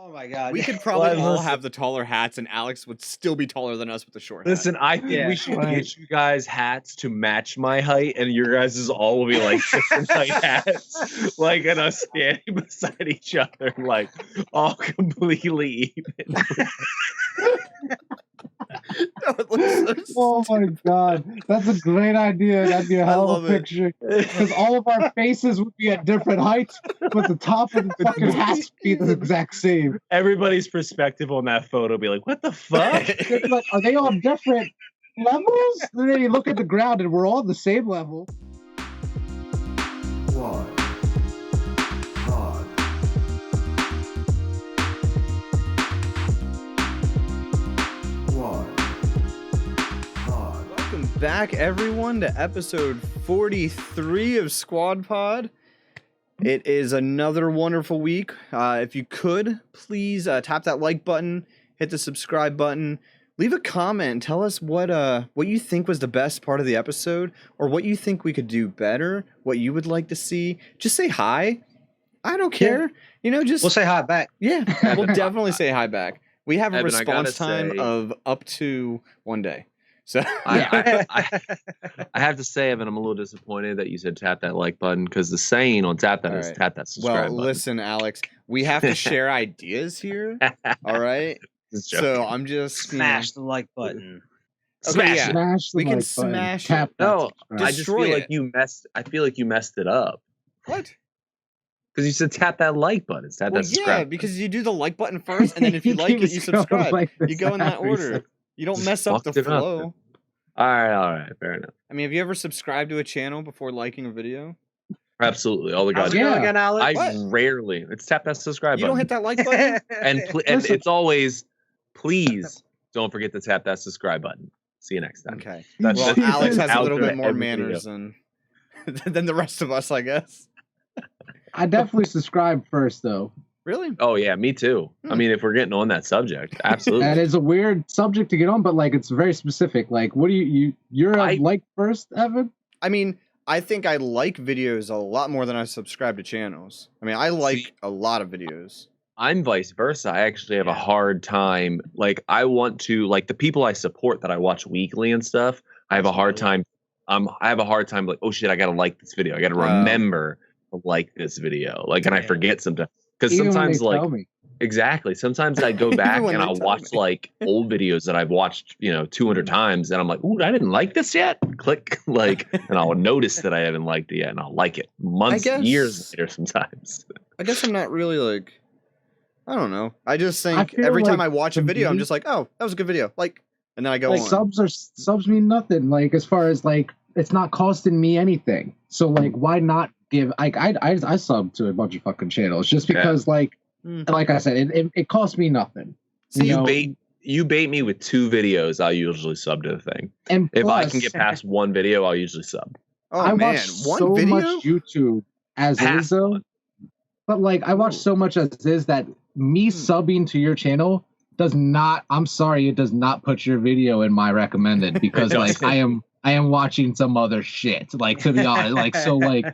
Oh my god. We could probably all listen. have the taller hats, and Alex would still be taller than us with the short hat. Listen, I think Yeah. we should Right. get you guys hats to match my height, and your guys' all will be like different height hats, like and us standing beside each other, like all completely even. That would look so Oh my god, that's a great idea. That'd be a hell love of a it. picture. Because all of our faces would be at different heights, but the top of the fucking hats would be the exact same. Everybody's perspective on that photo will be like, "What the fuck?" They'd be like, are they on different levels? And then you look at the ground and we're all the same level. Quad. Pod. Quad. Pod. Welcome back, everyone, to episode 43 of Squad Pod. It is another wonderful week. If you could, please tap that like button, hit the subscribe button, leave a comment, tell us what you think was the best part of the episode, or what you think we could do better, what you would like to see. Just say hi. I don't care. You know, just We'll say hi back. yeah, we'll definitely say hi back. We have a Evan, I gotta response time say- of up to 1 day. So I have to say, Evan, I'm a little disappointed that you said tap that like button, because the saying on tap that is Alright. tap that subscribe well, button. listen, Alex, we have to share ideas here. All right. Just So joking. I'm just Smash the like button. Okay, Smash yeah. it. Smash the We can like button. smash Tap it. that No, subscribe. I just Destroy feel like it. you messed. I feel like you messed it up what? because you said tap that like button. It's tap Well, that subscribe. yeah, because you do the like button first, and then if you like it, keeps you going subscribe. like this You go in that every order. second. You don't Just mess up the fucked it up, flow. then. All right, fair enough. I mean, have you ever subscribed to a channel before liking a video? Absolutely, all the How's guys. it Yeah. going again, Alex? I What? rarely. It's tap that subscribe You don't button. hit that like button? and Listen. it's always, please don't forget to tap that subscribe button. See you next time. Okay. That's Well, just Alex has a out little to bit more every manners video. than the rest of us, I guess. I definitely subscribe first, though. Really? Oh yeah, me too. I Hmm. mean, if we're getting on that subject, absolutely. And it's a weird subject to get on, but like it's very specific. Like, what do you're a I- like first, Evan? I mean, I think I like videos a lot more than I subscribe to channels. I mean, I like See- a lot of videos. I'm vice versa. I actually have a hard time. Like, I want to, like, the people I support that I watch weekly and stuff. I have a hard time. I have a hard time. Like, oh shit, I gotta like this video. I gotta remember to like this video. Like, and I Yeah. forget sometimes because Even when sometimes they like tell me. exactly. Sometimes I go Even back when and they I'll tell watch me. like old videos that I've watched, 200 times, and I'm like, ooh, I didn't like this yet. Click, like, and I'll notice that I haven't liked it yet, and I'll like it months, guess- years later sometimes. I guess I'm not really like, I don't know. I just I think feel every time like I watch a to video, I'm me- just like, oh, that was a good video. Like, and then I go Like on. subs mean nothing. Like as far as like it's not costing me anything. So like why not give? Like I sub to a bunch of fucking channels just Yeah. because like Hmm. like I said it costs me nothing. See, you know, You bait me with 2 videos, I'll usually sub to the thing. and If I plus, can get past 1 video, I'll usually sub. Oh I man, watch one so video? much YouTube as Past is though. one. But like I watch so much as is that me subbing to your channel does not. I'm sorry, it does not put your video in my recommended because like doesn't. I am watching some other shit. Like to be honest, like so like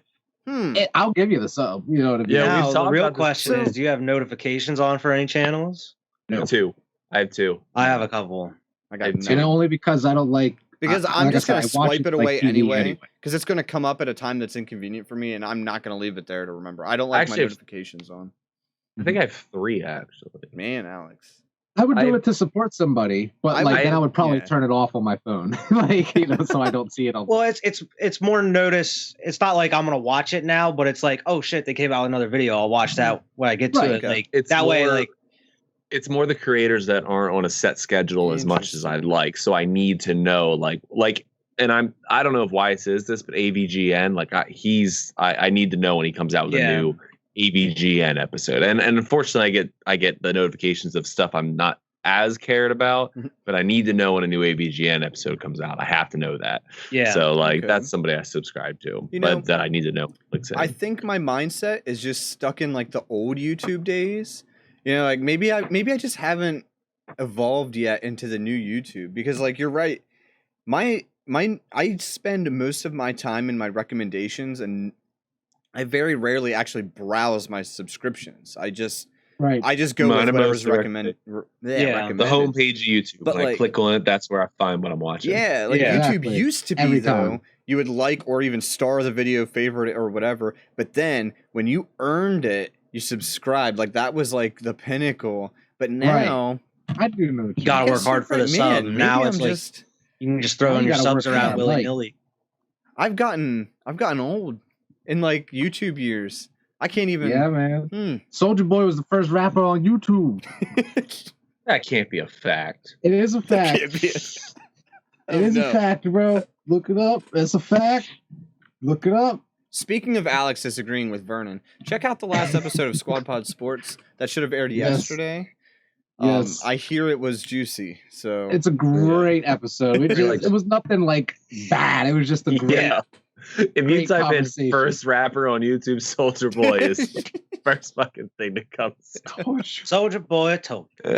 I'll give you the sub. You know what I mean? Yeah, Now, we've the talked real about this question before. is, do you have notifications on for any channels? No. 2. I have 2. I have a couple. I got And And none. only because I don't like Because I- I'm like I just said, gonna I watch swipe it like away TV anyway, because it's gonna come up at a time that's inconvenient for me, and I'm not gonna leave it there to remember. I don't like Actually, my if- notifications on. I think I have 3 actually. Man, Alex. I would do I- it to support somebody, but I like would- then I would probably yeah. turn it off on my phone, like so I don't see it on. Well, it's more notice. It's not like I'm gonna watch it now, but it's like, oh shit, they came out with another video. I'll watch that when I get to Right, it. okay. Like It's that way, more- like It's more the creators that aren't on a set schedule as much as I'd like. So I need to know like and I don't know if Weiss is this, but AVGN, like I need to know when he comes out with Yeah. a new AVGN episode. And unfortunately I get the notifications of stuff I'm not as cared about, Mhm. but I need to know when a new AVGN episode comes out. I have to know that. yeah. So like Okay. that's somebody I subscribe to, You know, but that I need to know. Like, I think my mindset is just stuck in like the old YouTube days. You know, like maybe I just haven't evolved yet into the new YouTube, because like you're right. I spend most of my time in my recommendations, and I very rarely actually browse my subscriptions. I just Right. I just go with Mine are whatever's most recommended. Yeah, The recommended. homepage of YouTube. But, When I like- click on it, that's where I find what I'm watching. Yeah, like Yeah. YouTube Exactly. used to be Every though. time. You would like or even star the video, favorite it, or whatever. But then when you earned it, you subscribed. Like that was like the pinnacle. But now I do know. You gotta work Guess hard for the what, sub. man, Now maybe it's I'm like just you can just throw Now in you your gotta subs work around hard, willy like- nilly. I've gotten old in like YouTube years. I can't even. Yeah, man. Hmm. Soldier Boy was the first rapper on YouTube. That can't be a fact. It is a fact. Can't be It is a fact, bro. Look it up. It's a fact. Look it up. Speaking of Alex disagreeing with Vernon, check out the last episode of Squad Pod Sports that should have aired Yes. yesterday. Yes. I hear it was juicy. So It's a great episode. It was nothing like bad. It was just a great. Yeah. If you Great type in conversation. first rapper on YouTube, Soldier Boy is the first fucking thing that comes. Soldier Boy told you.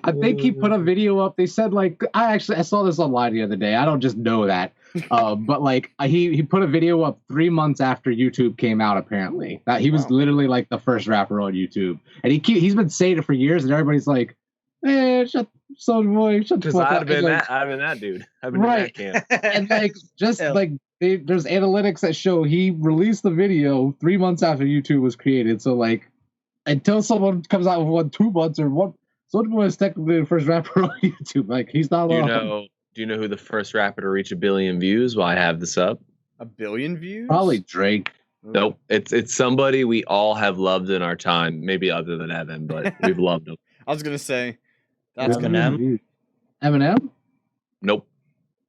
I think he put a video up. They said like I saw this online the other day. I don't just know that, but like he put a video up 3 months after YouTube came out. Apparently, that he was Wow. literally like the first rapper on YouTube, and he's been saying it for years, and everybody's like, "Hey, shut Soldier Boy, shut the Because fuck I'd up." have been And, like, that. I'd have been that dude. I've been Right. in that camp. and like just Yeah. like there's analytics that show he released the video 3 months after YouTube was created. So like until someone comes out with 2 months or one, Soulja Boy is technically the first rapper on YouTube. Like he's not Do you alone. know who the first rapper to reach 1 billion views? Well, I have this up. 1 billion views? Probably Drake. Nope. It's somebody we all have loved in our time. Maybe other than Evan, but we've loved him. I was gonna say that's Eminem? Eminem? Nope.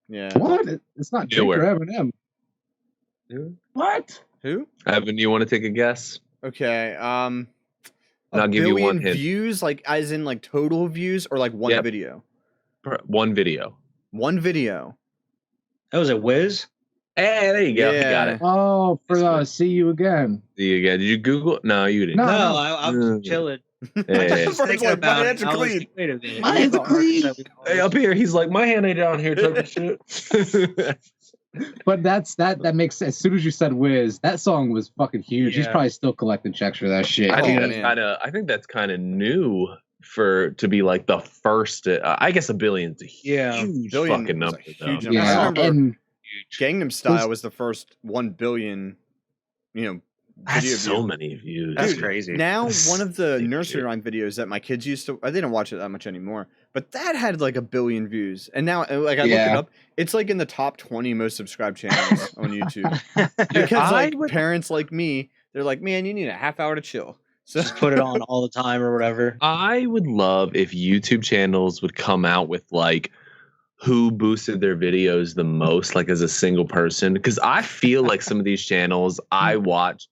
yeah. What? It's not Drake Nowhere. or Eminem. What? Who? Evan, you want to take a guess? Okay. And I'll give you one hint. views, like as in like total views, or like one Yep. video. One video. One video. That was a Wiz. Hey, there you go. You got Yeah. it. Oh, for That's See You Again. There you go. Did you Google? No, you didn't. No. No, I was Mm. chilling. Hey, Just First, thinking like, my about hands it. are I was clean. like, wait a minute. My hands are clean. hey, up here. He's like, my hand ain't down here. Type of shit. But that makes as soon as you said Wiz, that song was fucking huge. He's Yeah. probably still collecting checks for that shit. I think Oh, that's man. kind of. I think that's kind of new to be like the first. I guess 1 billion's a Yeah. huge Billion fucking was a number. huge though. number. I Yeah, remember- and Gangnam Style was the first 1 billion, video That's so view. many views. That's Dude, crazy. Now, That's one of the sick nursery shit. rhyme videos that my kids used to, they don't watch it that much anymore, but that had like 1 billion views. And now, like, I looked Yeah. it up, it's like in the top 20 most subscribed channels on YouTube. Dude, Because, I like, would- parents like me, they're like, man, you need a half hour to chill. So, Just put it on all the time or whatever. I would love if YouTube channels would come out with like who boosted their videos the most, like as a single person. Because I feel like some of these channels I watch,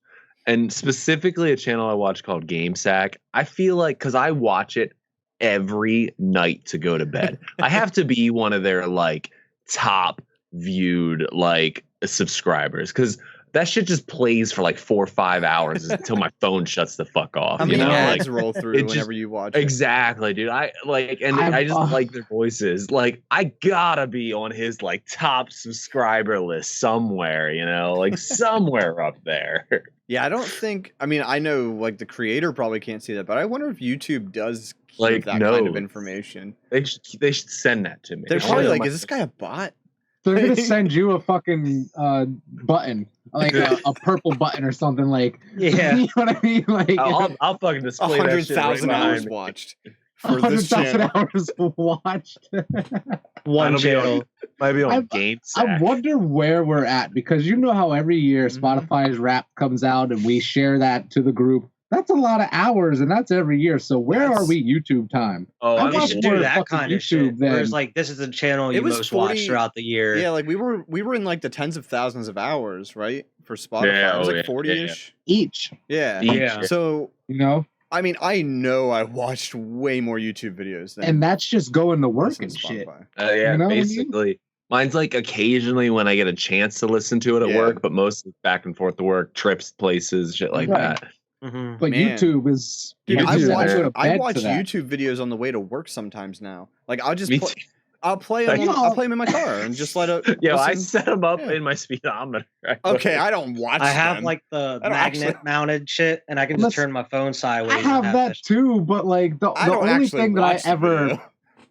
and specifically a channel I watch called Game Sack, I feel like because I watch it every night to go to bed, I have to be one of their like top viewed like subscribers because that shit just plays for like 4 or 5 hours until my phone shuts the fuck off. how You many know, ads like roll through it just- whenever you watch it? exactly, dude. I like, and I just like their voices. Like, I gotta be on his like top subscriber list somewhere. You know, like somewhere up there. Yeah, I don't think, I mean, I know like the creator probably can't see that, but I wonder if YouTube does keep Like, that kind of no. information. They should send that to me. They're I probably wanna like, know is this guy a bot? they're gonna send you a fucking button, like a purple button or something. Like, Yeah. you know what I mean? Like, I'll fucking display that shit right 100,000 behind hours me. watched for this 100,000 channel. hours watched. One That'll be on- channel. Might be on I- Game I Sack. wonder where we're at because you know how every year Mhm. Spotify's rap comes out and we share that to the group. That's a lot of hours, and that's every year. So where That's- are we YouTube time? Oh, I I We watch should mean, more do that fucking kind of YouTube shit. Where it's than- like, this is the channel It you was most 40 watch throughout the year. Yeah, like we were in like the tens of thousands of hours, right? For Spotify. Yeah, It was oh, like yeah, 40-ish. Each, Yeah. Yeah. So, you know, I mean, I know I watched way more YouTube videos than and that's just going to work listen and to shit. Spotify. yeah, You know what I mean? basically. Mine's like occasionally when I get a chance to listen to it at Yeah. work, but mostly back and forth to work, trips, places, shit like Right. that. Mhm. But Man. YouTube is. Dude, Me I too, watch man. go to I bed watch for that. YouTube videos on the way to work sometimes now. Like I'll just Me put, too. I'll play them. I'll play them in my car and just let it. Yo, I listen. set them up Yeah. in my speedometer. Okay, I don't watch. I have them. like the I don't magnet actually- mounted shit, and I can just Let's- turn my phone sideways. I have and that too, but like the I don't only actually thing that I watch the ever video.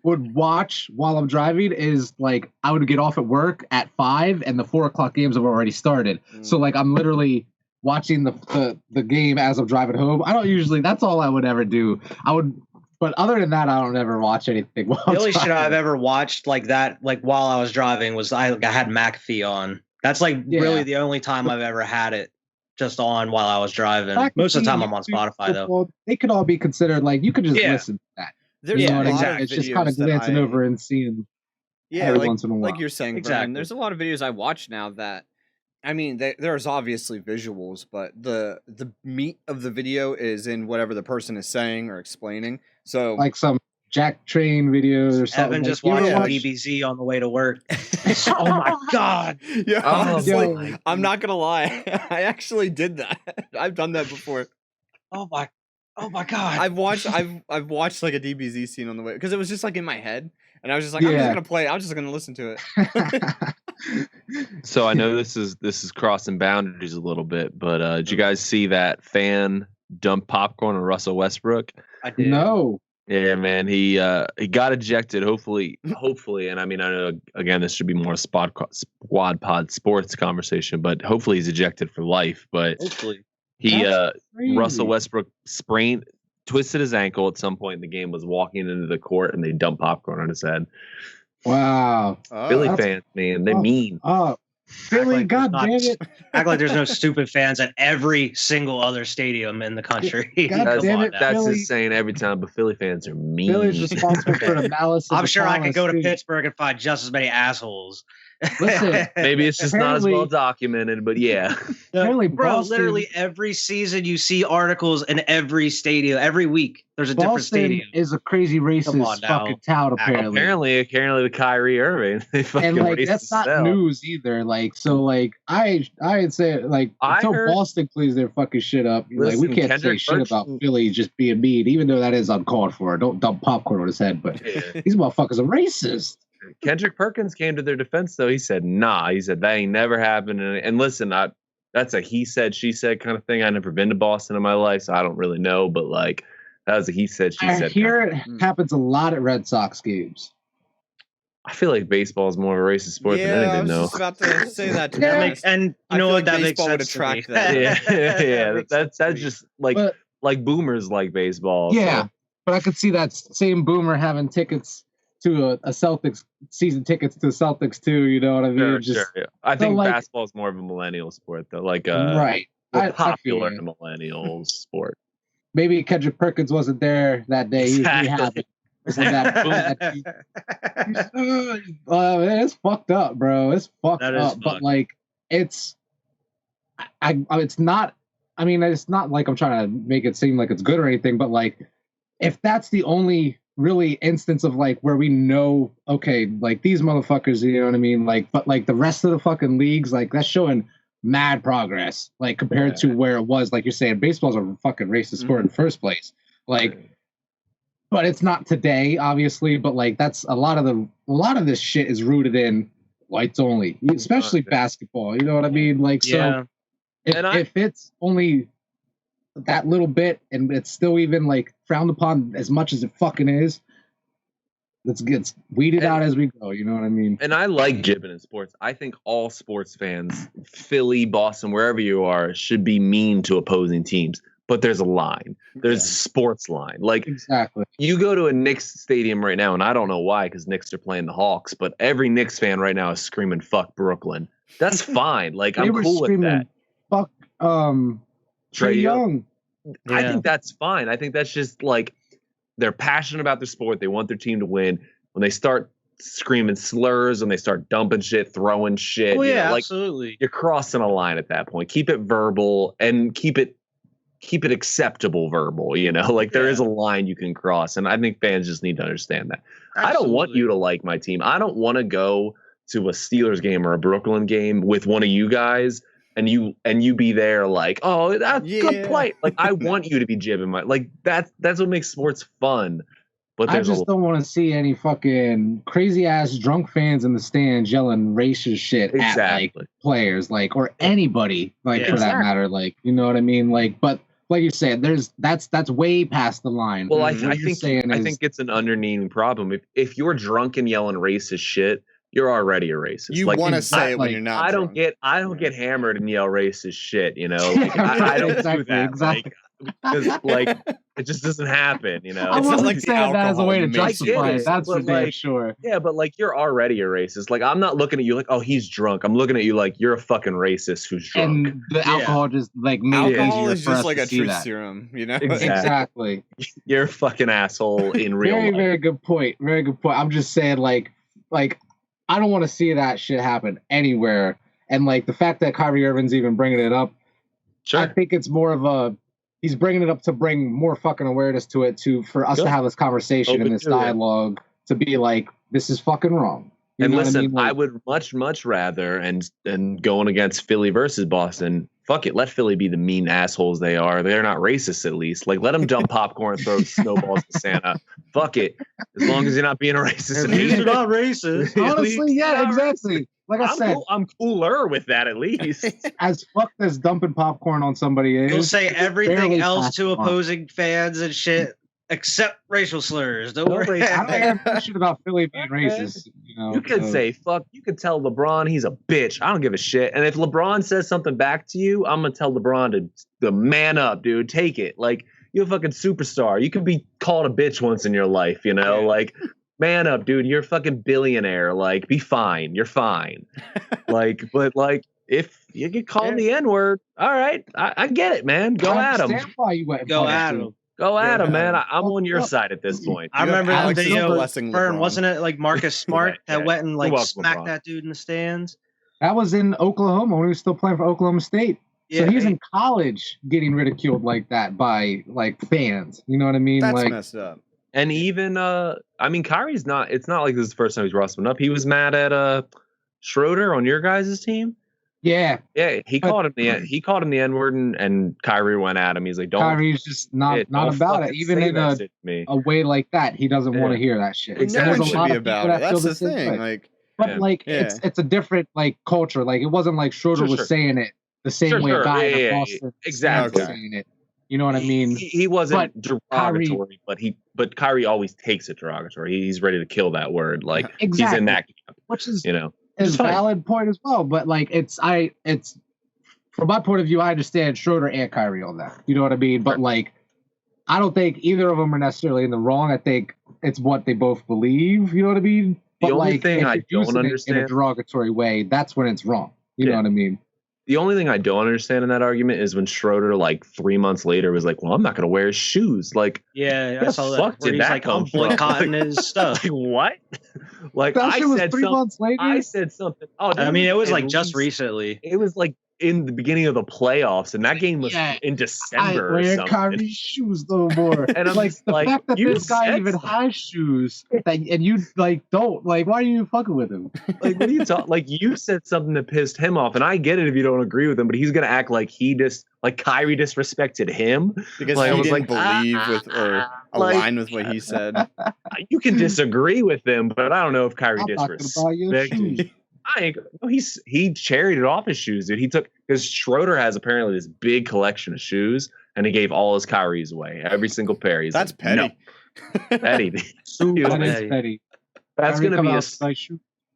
would watch while I'm driving is like I would get off at work at 5 and the 4 o'clock games have already started. So like I'm literally watching the game as I'm driving home. I don't usually. That's all I would ever do. I would, but other than that, I don't ever watch anything. While The I'm only shit driving. I've ever watched like that, like while I was driving, was I had McAfee on. That's like really the only time I've ever had it just on while I was driving. Most of the time I'm on Spotify though. Well, they could all be considered like you could just Yeah. listen to that. There's You know a what I lot mean? of It's just kind of videos that glancing I- over and seeing. Yeah, every like, once in a while. like you're saying, Exactly. Vernon, there's a lot of videos I watch now that, I mean, there's obviously visuals, but the meat of the video is in whatever the person is saying or explaining. So, Like some Jack Train videos or something. Evan just You ever watched watch- DBZ on the way to work. Oh my god! yeah, Oh honestly, my I'm not gonna lie, I actually did that. I've done that before. Oh my god! I've watched like a DBZ scene on the way because it was just like in my head, and I was just like, I'm just Yeah. gonna play. I'm just gonna listen to it. So I know this is crossing boundaries a little bit, but did you guys see that fan dump popcorn on Russell Westbrook? I did. No. Yeah, man, he got ejected. Hopefully, and I mean, I know again this should be more a squad pod sports conversation, but hopefully he's ejected for life. But Hopefully. he Crazy. Russell Westbrook twisted his ankle at some point in the game, was walking into the court, and they dumped popcorn on his head. Wow. Philly that's- fans, man, they oh. mean. Oh, Philly, like God there's damn not- it. Act like there's no stupid fans at every single other stadium in the country. God That's, damn it, now. that's Philly. just saying every time, but Philly fans are mean. Philly's responsible for the malice of I'm the sure I could palace, go to too. Pittsburgh and find just as many assholes. Listen, Maybe it's just not as well Apparently- documented, but yeah. Apparently Bro, Boston- literally every season you see articles in every stadium. Every week there's a different Boston stadium. is a crazy on racist now. fucking town, apparently. Apparently the Kyrie Irving. They fucking And like racist that's not as hell. news either. Like so, like I'd say like I until heard- Boston cleans their fucking shit up, like Listen, we can't say Kendrick shit about Perkins- Philly just being mean, even though that is uncalled for. Don't dump popcorn on his head, but Yeah. these motherfuckers are racist. Kendrick Perkins came to their defense though. He said, "Nah," he said that ain't never happened. And listen, that's a he said she said kind of thing. I never been to Boston in my life, so I don't really know. But like that was a he said she I said. hear kind of it thing. happens a lot at Red Sox games. I feel like baseball is more of a racist sport yeah, than I anything, was though. just about to say that. To be Yeah. honest. And you I know feel what? like That makes baseball would sense to me. attract that. Yeah, Makes that's sense to me. just like But boomers like baseball. yeah, so. but I could see that same boomer having tickets to a Celtics season tickets to Celtics too. You know what I mean? Sure, Just sure. Yeah. I think like- basketball is more of a millennial sport, though. Like right. more I feel popular you. millennial sport. Maybe Kendrick Perkins wasn't there that day. He Exactly. happened. It's fucked up, bro. It's fucked That is up. But fucked. like, it's it's not. I mean, it's not like I'm trying to make it seem like it's good or anything. But like, if that's the only really instance of like where we know, okay, like these motherfuckers, you know what I mean? Like, but like the rest of the fucking leagues, like that's showing mad progress, like compared to where it was. Like you're saying, baseball's a fucking racist sport in the first place. Like. But it's not today, obviously. But like that's a lot of this shit is rooted in whites only, especially Okay. basketball. You know what I mean? Like Yeah. so, if, And I- if it's only that little bit and it's still even like frowned upon as much as it fucking is, let's get weeded out as we go. You know what I mean? And I like jibbing in sports. I think all sports fans, Philly, Boston, wherever you are, should be mean to opposing teams. But there's a line. There's a sports line. Like Exactly. you go to a Knicks stadium right now, and I don't know why, because Knicks are playing the Hawks, but every Knicks fan right now is screaming "fuck Brooklyn." That's fine. Like They I'm were cool with screaming, that. Fuck Trey Trae Young. I Yeah. think that's fine. I think that's just like they're passionate about their sport. They want their team to win. When they start screaming slurs and they start dumping shit, throwing shit, Oh you yeah, know, like absolutely. you're crossing a line at that point. Keep it verbal and keep it acceptable verbal, you know, like there is a line you can cross. And I think fans just need to understand that. I don't want you to like my team. I don't want to go to a Steelers game or a Brooklyn game with one of you guys and you be there like, oh, that's good Yeah. play. Like I want you to be jibbing my, like that's what makes sports fun. But I just don't want to see any fucking crazy ass drunk fans in the stands yelling racist shit at like players, like, or anybody, like, for that matter, like, you know what I mean, like, but like you said, that's way past the line. Well, I think it's an underneath problem. If you're drunk and yelling racist shit, you're already a racist. You want to say it when you're not. I don't get hammered and yell racist shit. You know, like, I don't do that. Exactly. Because like it just doesn't happen. You know, I wasn't like saying that as a way to justify it. That's for damn like, sure. Yeah, but like you're already a racist. Like I'm not looking at you like, oh, he's drunk. I'm looking at you like you're a fucking racist who's drunk. And the alcohol just like made it easier is for just us like to a see truth that. serum, you know? Exactly. You're a fucking asshole in real life. Very good point. Very good point. I'm just saying, like I don't want to see that shit happen anywhere. And like the fact that Kyrie Irving's even bringing it up, sure. I think it's more of he's bringing it up to bring more fucking awareness to it, for us to have this conversation and this dialogue to be like, this is fucking wrong. You and listen, I mean? Like, I would much rather and going against Philly versus Boston. Fuck it, let Philly be the mean assholes they are. They're not racist, at least. Like, let them dump popcorn and throw snowballs to Santa. Fuck it, as long as you're not being a racist. At least you're not racist. Honestly, yeah, exactly. Like I said, I'm cooler with that at least. As fucked as dumping popcorn on somebody is. You'll say everything else to opposing fans and shit, except racial slurs. Don't worry. I don't care shit about Philly being racist. You could say fuck. You could tell LeBron he's a bitch. I don't give a shit. And if LeBron says something back to you, I'm gonna tell LeBron to man up, dude. Take it. Like you're a fucking superstar. You could be called a bitch once in your life, you know, like. Man up, dude. You're a fucking billionaire. Like, be fine. You're fine. Like, but like, if you get called the N-word, all right, I get it, man. Go at him. Go at him. Go at him, man. I'm on your side at this point. I remember the video. Vern, wasn't it like Marcus Smart that went and like smacked that dude in the stands? That was in Oklahoma when he was still playing for Oklahoma State. Yeah, so he's in college getting ridiculed like that by like fans. You know what I mean? That's like, messed up. And even I mean, Kyrie's not. It's not like this is the first time he's rustling up. He was mad at Schroeder on your guys' team. Yeah. He called him the N-word, and Kyrie went at him. He's like, "Don't." Kyrie's just not about it. Even in a way like that, he doesn't want to hear that shit. Exactly. No one should be about it. That's the thing. Like, but it's a different like culture. Like it wasn't like Schroeder was saying it the same way a guy in Boston was saying it. You know what I mean? He wasn't derogatory, but Kyrie always takes it derogatory. He's ready to kill that word. Like he's in that camp, which is is a valid point as well. But like it's from my point of view, I understand Schroeder and Kyrie on that. You know what I mean? But like I don't think either of them are necessarily in the wrong. I think it's what they both believe. You know what I mean? But the only thing I don't understand in a derogatory way, that's when it's wrong. You know what I mean? The only thing I don't understand in that argument is when Schroeder, like 3 months later, was like, "Well, I'm not going to wear his shoes." Like, I saw that. Where he's like, "I'm boycotting his stuff." Like, what? Like, that shit was 3 months later. I said something. Oh, I mean, it was like just recently. It was like in the beginning of the playoffs, and that game was in December. I wear Kyrie's shoes no more. And I'm like, the fact that this guy even has shoes, and you like don't like, why are you fucking with him? Like, what are you talking? Like, you said something that pissed him off, and I get it if you don't agree with him, but he's gonna act like Kyrie disrespected him because like, he didn't believe with or align with what he said. You can disagree with him, but I don't know if Kyrie disrespected. He charioted off his shoes, dude. He took because Schroeder has apparently this big collection of shoes, and he gave all his Kyries away, every single pair. He's that's petty. No. Petty. That is petty. That's gonna be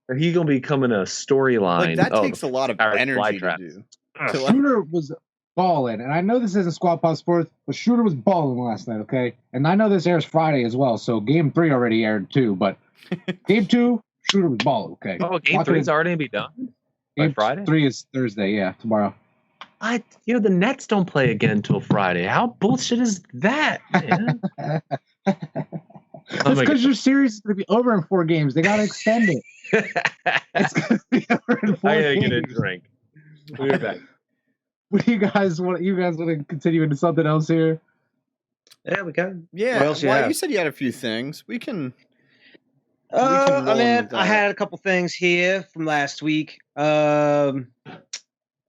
or he's gonna be coming a storyline. Like, that takes a lot of energy to do. Schroeder was balling, and I know this isn't Squad Pod Sports, but Schroeder was balling last night. Okay, and I know this airs Friday as well, so Game 3 already aired too, but Game 2. Schroeder was balling, okay. Oh, Game 3's already gonna be done by Friday? 3 is Thursday, tomorrow. The Nets don't play again until Friday. How bullshit is that, man? That's because your series is gonna be over in 4 games. They gotta extend it. It's gonna be over in 4 games. I gotta get a drink. We'll be back. What do you guys want? You guys want to continue into something else here? Yeah, we can. Yeah. What else you said you had a few things. We can. I had a couple things here from last week. I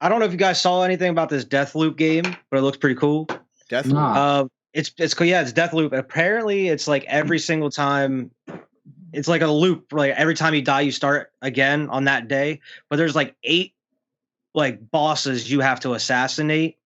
don't know if you guys saw anything about this Deathloop game, but it looks pretty cool. Deathloop. It's cool. Yeah, it's Deathloop. Apparently, it's like every single time. It's like a loop. Like every time you die, you start again on that day. But there's like 8 like bosses you have to assassinate,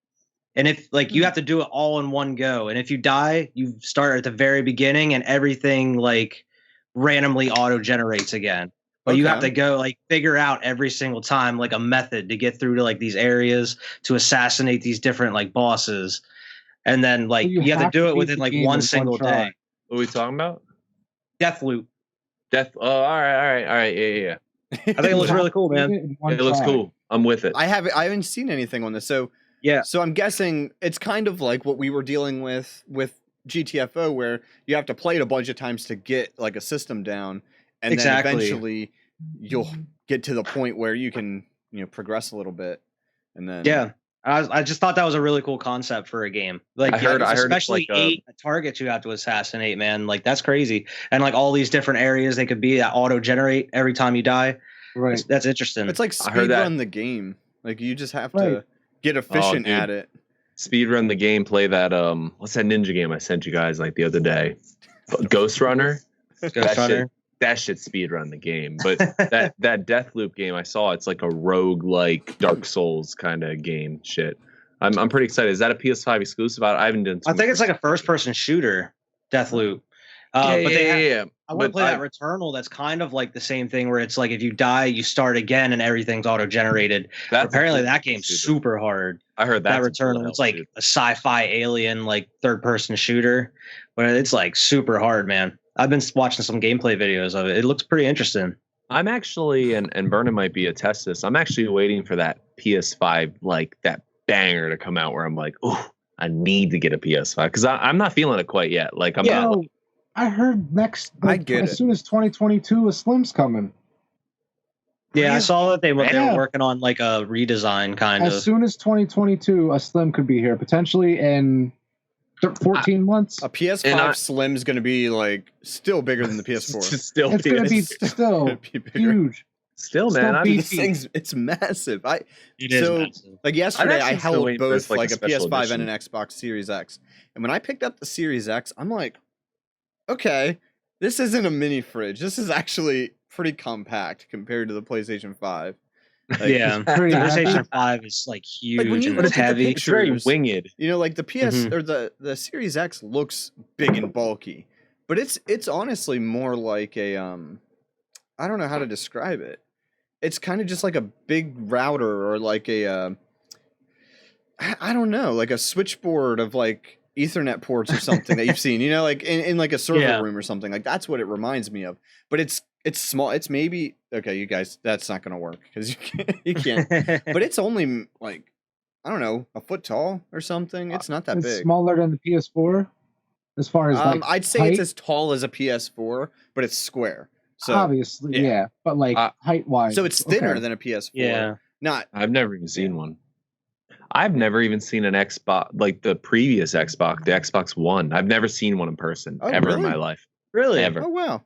and if like you have to do it all in one go. And if you die, you start at the very beginning, and everything like randomly auto generates again. But you have to go like figure out every single time like a method to get through to like these areas to assassinate these different like bosses. And then like So you have to do it within like one single day. What are we talking about? Deathloop. Oh, all right. Yeah. I think it looks really cool, man. It looks cool. I'm with it. I haven't seen anything on this, so Yeah. So I'm guessing it's kind of like what we were dealing with GTFO, where you have to play it a bunch of times to get like a system down, and then eventually you'll get to the point where you can progress a little bit, and then yeah. I just thought that was a really cool concept for a game. Like, I heard especially it's like 8 targets you have to assassinate, man. Like, that's crazy. And like all these different areas they could be that auto generate every time you die. Right. That's interesting. it's like speed run the game. Like you just have to get efficient at it. Speed run the game. Play that what's that ninja game I sent you guys like the other day? Ghost Runner. That shit speed run the game. But that Deathloop game I saw, it's like a rogue like Dark Souls kind of game shit. I'm pretty excited. Is that a PS5 exclusive? I haven't done. I think it's like a first person shooter, Deathloop. I want to play that Returnal. That's kind of like the same thing where it's like if you die, you start again and everything's auto generated. Apparently that game's super hard. I heard that Returnal. It's like a sci-fi alien like third person shooter, but it's like super hard, man. I've been watching some gameplay videos of it. It looks pretty interesting. I'm actually, and Vernon might be a test this. I'm actually waiting for that PS5, like that banger to come out where I'm like, oh, I need to get a PS5 because I'm not feeling it quite yet. Like I'm not. Like, I heard as soon as 2022, a Slim's coming. Yeah, I saw that they were working on like a redesign kind of. As soon as 2022, a Slim could be here potentially in 14 months. A PS5 Slim is going to be like still bigger than the PS4. It's going to be still huge. Still, man, it's massive. It is massive. Like yesterday, I held both like a PS5 and an Xbox Series X, and when I picked up the Series X, I'm like, okay, this isn't a mini fridge. This is actually pretty compact compared to the PlayStation 5. Like, yeah, PlayStation 5 is like huge and it's heavy. It's very winged. You know, like the PS or the Series X looks big and bulky, but it's honestly more like a I don't know how to describe it. It's kind of just like a big router or like a I don't know, like a switchboard of like Ethernet ports or something that you've seen. You know, like in like a server room or something. Like that's what it reminds me of. But it's small. It's maybe okay, you guys. That's not gonna work because you can't. But it's only like I don't know, a foot tall or something. It's not that big. It's smaller than the PS4, as far as like I'd say height. it's as tall as a PS4, but it's square. So obviously, yeah. But like height wise, so it's thinner than a PS4. Yeah, I've never even seen one. I've never even seen an Xbox like the previous Xbox, the Xbox One. I've never seen one in person ever in my life. Really? Ever. Oh wow.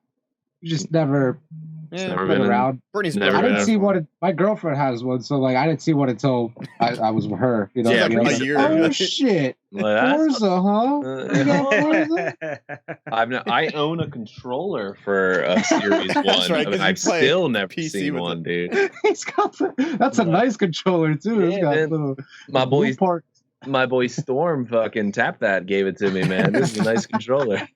You just never been around. Bernie's I didn't see what my girlfriend has one, so like I didn't see one until I was with her. You know, a year. Oh shit, Forza, huh? I own a controller for a Series 1. Right, I've still never seen one, dude. He's got that's a nice controller too. It's got little my boy Storm fucking tapped that, gave it to me, man. This is a nice controller.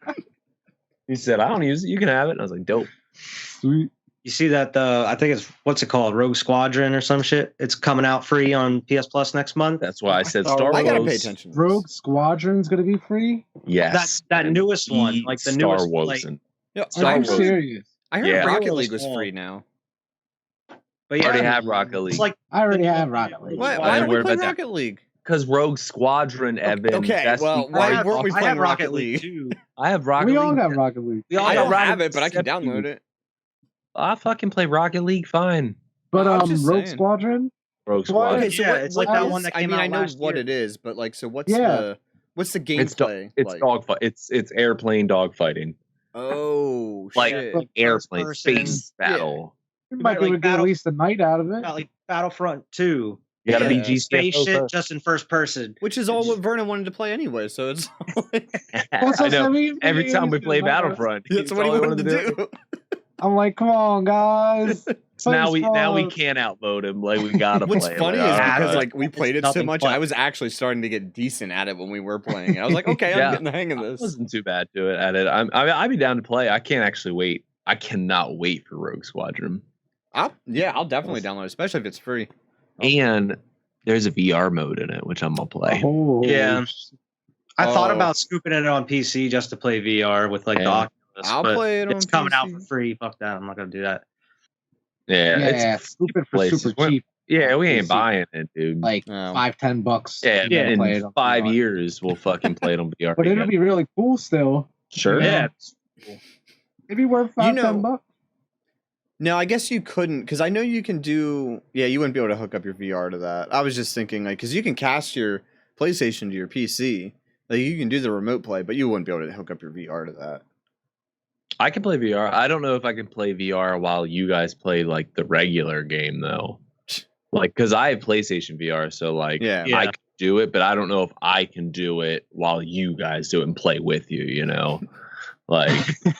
He said, I don't use it. You can have it. And I was like, dope. Sweet. You see that I think it's what's it called? Rogue Squadron or some shit. It's coming out free on PS Plus next month. That's why I said Star Wars. I gotta pay attention. Rogue Squadron's gonna be free? Yes. That newest one. Like the Star newest Wars. Like, I'm serious. I heard Rocket League was free now. But I already have Rocket League. I already have Rocket League. Why do we play Rocket League? Because Rogue Squadron, Evan. Okay, well, why weren't we playing Rocket League? too. I have Rocket League. We all have Rocket League. I don't have it, but I can download it. I fucking play Rocket League fine. But Rogue Squadron? Rogue Squadron. Okay, so it's like that one that came out I know last what year. it is, but like, so what's the gameplay? It's dogfight. It's airplane dogfighting. Oh, like shit. Airplane person. space battle. You might be able to get at least a night out of it. Like Battlefront 2. You got to be Yeah. GCFO Space shit first. just in first person. Which is all what Vernon wanted to play anyway, so it's I know. Every time we play Battlefront, that's what he all wanted to do. I'm like, come on, guys. So now we Play can't outvote him. Like we gotta What's play. funny like, is all because right. like we played it so nothing much, fun. I was actually starting to get decent at it when we were playing it. I was like, okay, Yeah. I'm getting the hang of I this. wasn't too bad to it at it. I'd be down to play. I can't actually wait. I cannot wait for Rogue Squadron. I'll definitely download it, especially if it's free. And there's a VR mode in it, which I'm gonna play. Oh, Yeah. I thought Oh. about scooping it on PC just to play VR with like the Yeah. Oculus. I'll but play it on it's coming out PC. for free. Fuck that. I'm not gonna do that. Yeah, yeah, it's scoop it for places. super We're- cheap, yeah, we ain't PC. buying it, dude. like Oh. $5-10. Yeah, You can play it in on 5 VR. years we'll fucking play it on VR. But it'll again. be really cool still. Sure. Yeah. It'd be worth You know- $5-10. No, I guess you couldn't, because I know you can do. Yeah, you wouldn't be able to hook up your VR to that. I was just thinking, like, because you can cast your PlayStation to your PC, like you can do the remote play, but you wouldn't be able to hook up your VR to that. I can play VR. I don't know if I can play VR while you guys play like the regular game though. Like, because I have PlayStation VR, so like Yeah. Yeah. I can do it, but I don't know if I can do it while you guys do it and play with you. You know, like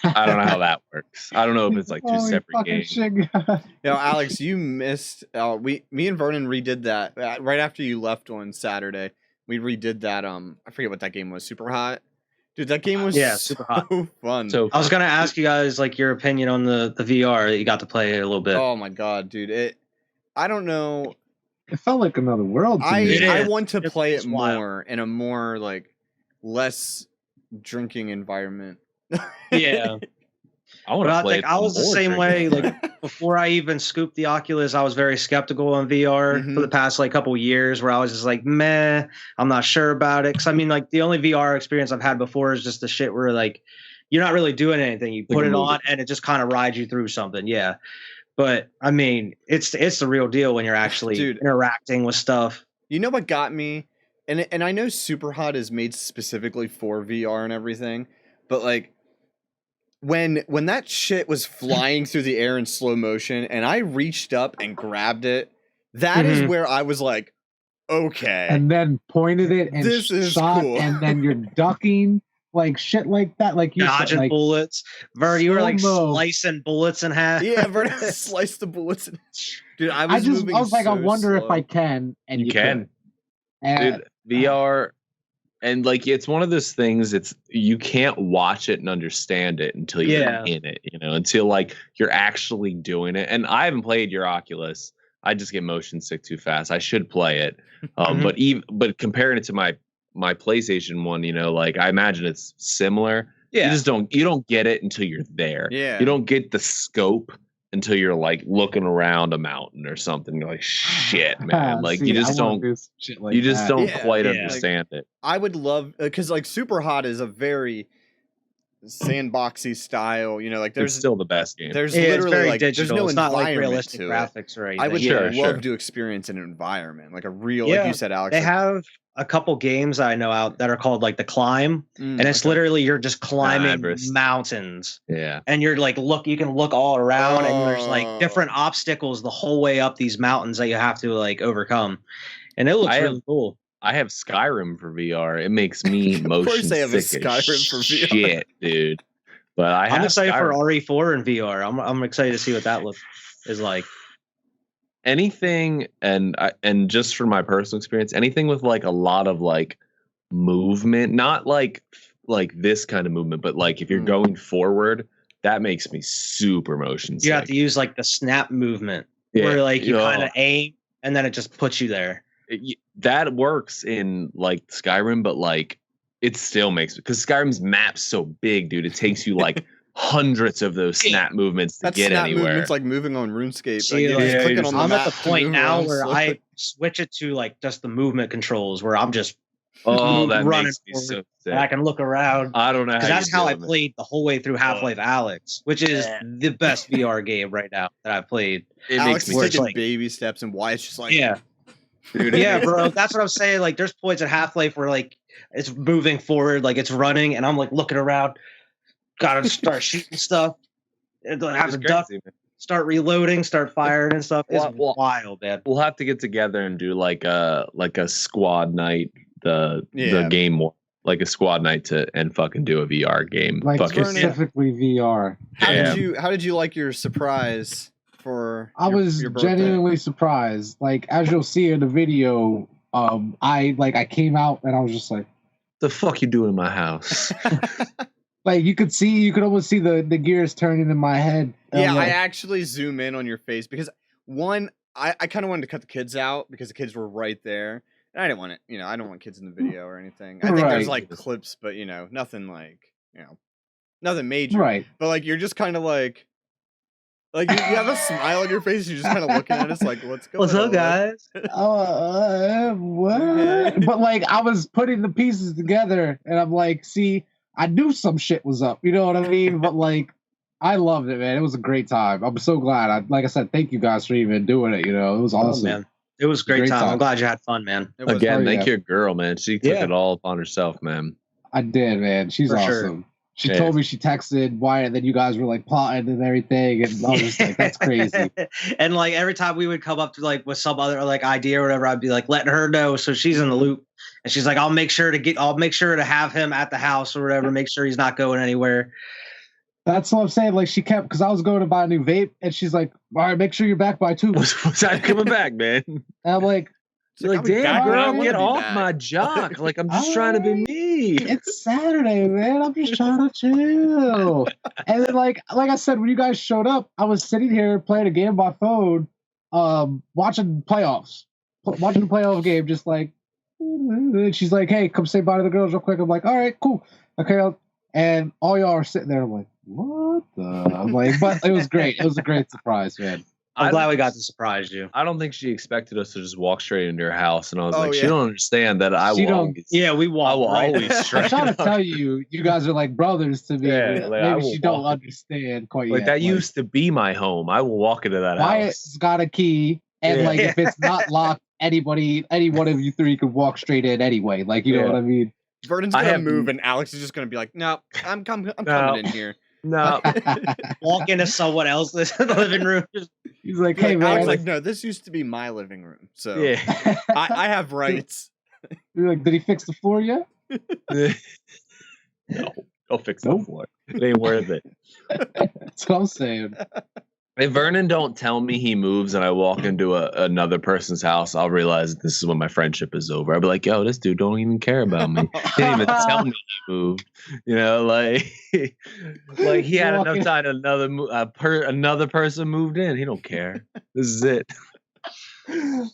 I don't know how that works. I don't know if it's like two Holy separate fucking games. shit. You know, Alex, you missed. Me and Vernon redid that right after you left on Saturday. We redid that. I forget what that game was. Super Hot, dude. That game was Super hot. so fun. So I was gonna ask you guys like your opinion on the VR that you got to play it a little bit. oh my god, dude. I don't know. It felt like another world to me. It I is. want to It's play it wild. more in a more like less drinking environment. Yeah. I want But to I play. think it I was the more same drinking. way. Like before I even scooped the Oculus, I was very skeptical on VR Mhm. for the past like couple years, where I was just like, meh, I'm not sure about it. Because I mean, like the only VR experience I've had before is just the shit where like you're not really doing anything. You Like put a it movie. on and it just kind of rides you through something. Yeah. But I mean, it's the real deal when you're actually Dude. interacting with stuff. You know what got me? And I know Super Hot is made specifically for VR and everything, but like when that shit was flying through the air in slow motion and I reached up and grabbed it, that is Mhm. where I was like, okay. And then pointed it and This is shot, cool. and then you're ducking, like shit like that. Like you said, Dodging like, bullets. Vern, you were like slow-mo. slicing bullets in half. Yeah, Vernon sliced the bullets. Dude, I was moving I was like, I so wonder if slow. I can, and You you can. couldn't. And Dude, VR, and like it's one of those things. It's you can't watch it and understand it until you're Yeah. in it. You know, until like you're actually doing it. And I haven't played your Oculus. I just get motion sick too fast. I should play it, Mhm. but comparing it to my PlayStation one, you know, like I imagine it's similar. You Yeah. just don't get it until you're there. Yeah. You don't get the scope until you're like looking around a mountain or something. You're like, shit, man. Like see, you I just wanna don't. do some shit like You just that. don't Yeah. quite Yeah. understand it. I would love because like Super Hot is a very sandboxy style. You know, like There's there's still the best game. there's Yeah, it's literally very like digital. there's no it's not like environment realistic to it. graphics or anything. I would Sure, love sure. to experience an environment, like a real, Yeah, like you said, Alex. They like, have a couple games I know out that are called like the Climb, and it's okay. literally you're just climbing Everest. mountains, Yeah. and you're like you can look all around, and there's Oh. like different obstacles the whole way up these mountains that you have to like overcome, and it looks I have- really cool. I have Skyrim for VR. It makes me Of motion course they have a sick as Skyrim for VR. shit, dude. But I I'm have excited for Skyrim. RE4 in VR. I'm excited to see what that is like. Anything, and just from my personal experience, anything with like a lot of like movement, not like this kind of movement, but like if you're going forward, that makes me super motion sick. You have to use like the snap movement, where like you kind of aim, and then it just puts you there. That works in like Skyrim, but like it still makes, because Skyrim's map's so big, dude. It takes you like hundreds of those snap movements to That get snap anywhere. movement's like moving on RuneScape. See, like, you're like, just yeah, clicking you're on just- the I'm at map the to point move now around where slowly. I switch it to like just the movement controls, where I'm just Oh, that running makes me so forward, sick. I can look around. I don't know how Because that's you how do I it, man. played the whole way through Half-Life Alex, which is the best VR game right now that I've played. It Alex makes is me where it's taking like- baby steps, and Wyatt's just like, Yeah, dude, it yeah, makes- bro. That's what I'm saying. Like, there's points at Half-Life where like it's moving forward, like it's running, and I'm like looking around, gotta start shooting stuff. And I have it's to duck. crazy, man. start reloading, start firing and stuff. It's Well, wild, man. We'll have to get together and do like a squad night, the Yeah. game, like a squad night and fucking do a VR game. Like Fuck it. specifically VR. How Yeah. did you like your surprise for? I was your birthday? genuinely surprised. Like as you'll see in the video, I came out and I was just like, The fuck you doing in my house? like you could almost see the gears turning in my head. And Yeah, I'm I like, actually zoom in on your face because one, I kind of wanted to cut the kids out because the kids were right there, and I didn't want it. I don't want kids in the video or anything. I think there's Right. like clips, but nothing like nothing major. right. But like you're just kind of like you have a smile on your face. You're just kind of looking at us like, what's going What's on? up, guys? What? But like I was putting the pieces together, and I'm like, see, I knew some shit was up. You know what I mean? But like, I loved it, man. It was a great time. I'm so glad. Like I said, thank you guys for even doing it. It was awesome. Man. It was a great time. I'm glad you had fun, man. It was Again, Oh, thank yeah. your girl, man. She took Yeah. it all upon herself, man. I did, man. She's For awesome. sure. She Yeah. told me she texted Wyatt that you guys were like plotting and everything, and I was just like, that's crazy. And like every time we would come up to like with some other like idea or whatever, I'd be like letting her know so she's in the loop. And she's like, I'll make sure to have him at the house or whatever, make sure he's not going anywhere. That's what I'm saying. Like she kept, because I was going to buy a new vape, and she's like, all right, make sure you're back by 2. Was I coming back, man? And I'm like, You're like, I'll be damn, back when I girl, wanna get be off back." my jock. Like, I'm just trying to be me. it's Saturday, man. I'm just trying to chill. And then, like I said, when you guys showed up, I was sitting here playing a game on my phone, watching playoffs, watching the playoff game, just like. And she's like, "Hey, come say bye to the girls real quick." I'm like, "All right, cool, okay." And all y'all are sitting there. I'm like, "What the?" I'm like, but it was great. It was a great surprise, man. I'm glad we got to surprise you. I don't think she expected us to just walk straight into her house, and I was Oh, like, she yeah. don't understand that I She will don't- always, Yeah, we I walked. will right. always I'm straight trying to up. tell you, you guys are like brothers to me. Yeah, like, I Maybe will she don't walk- understand quite Like yet. that used to be my home. I will walk into that Wyatt's house. got a key, and Yeah. like if it's not locked, any one of you three could walk straight in anyway. Like you know Yeah. what I mean? Vernon's I gonna have- move, and Alex is just gonna be like, "No, I'm coming in here." No, Walk into someone else's living room. He's like, Be "Hey like, man," Alex, like, "No, this used to be my living room, so yeah. I have rights." you're like, "Did he fix the floor yet?" No, go fix the Nope. floor. It ain't worth it. That's what I'm saying. If Vernon don't tell me he moves and I walk into another person's house, I'll realize this is when my friendship is over. I'll be like, yo, this dude don't even care about me. He didn't even tell me he moved. Like he had enough Walking- time. Another person moved in. He don't care. This is it.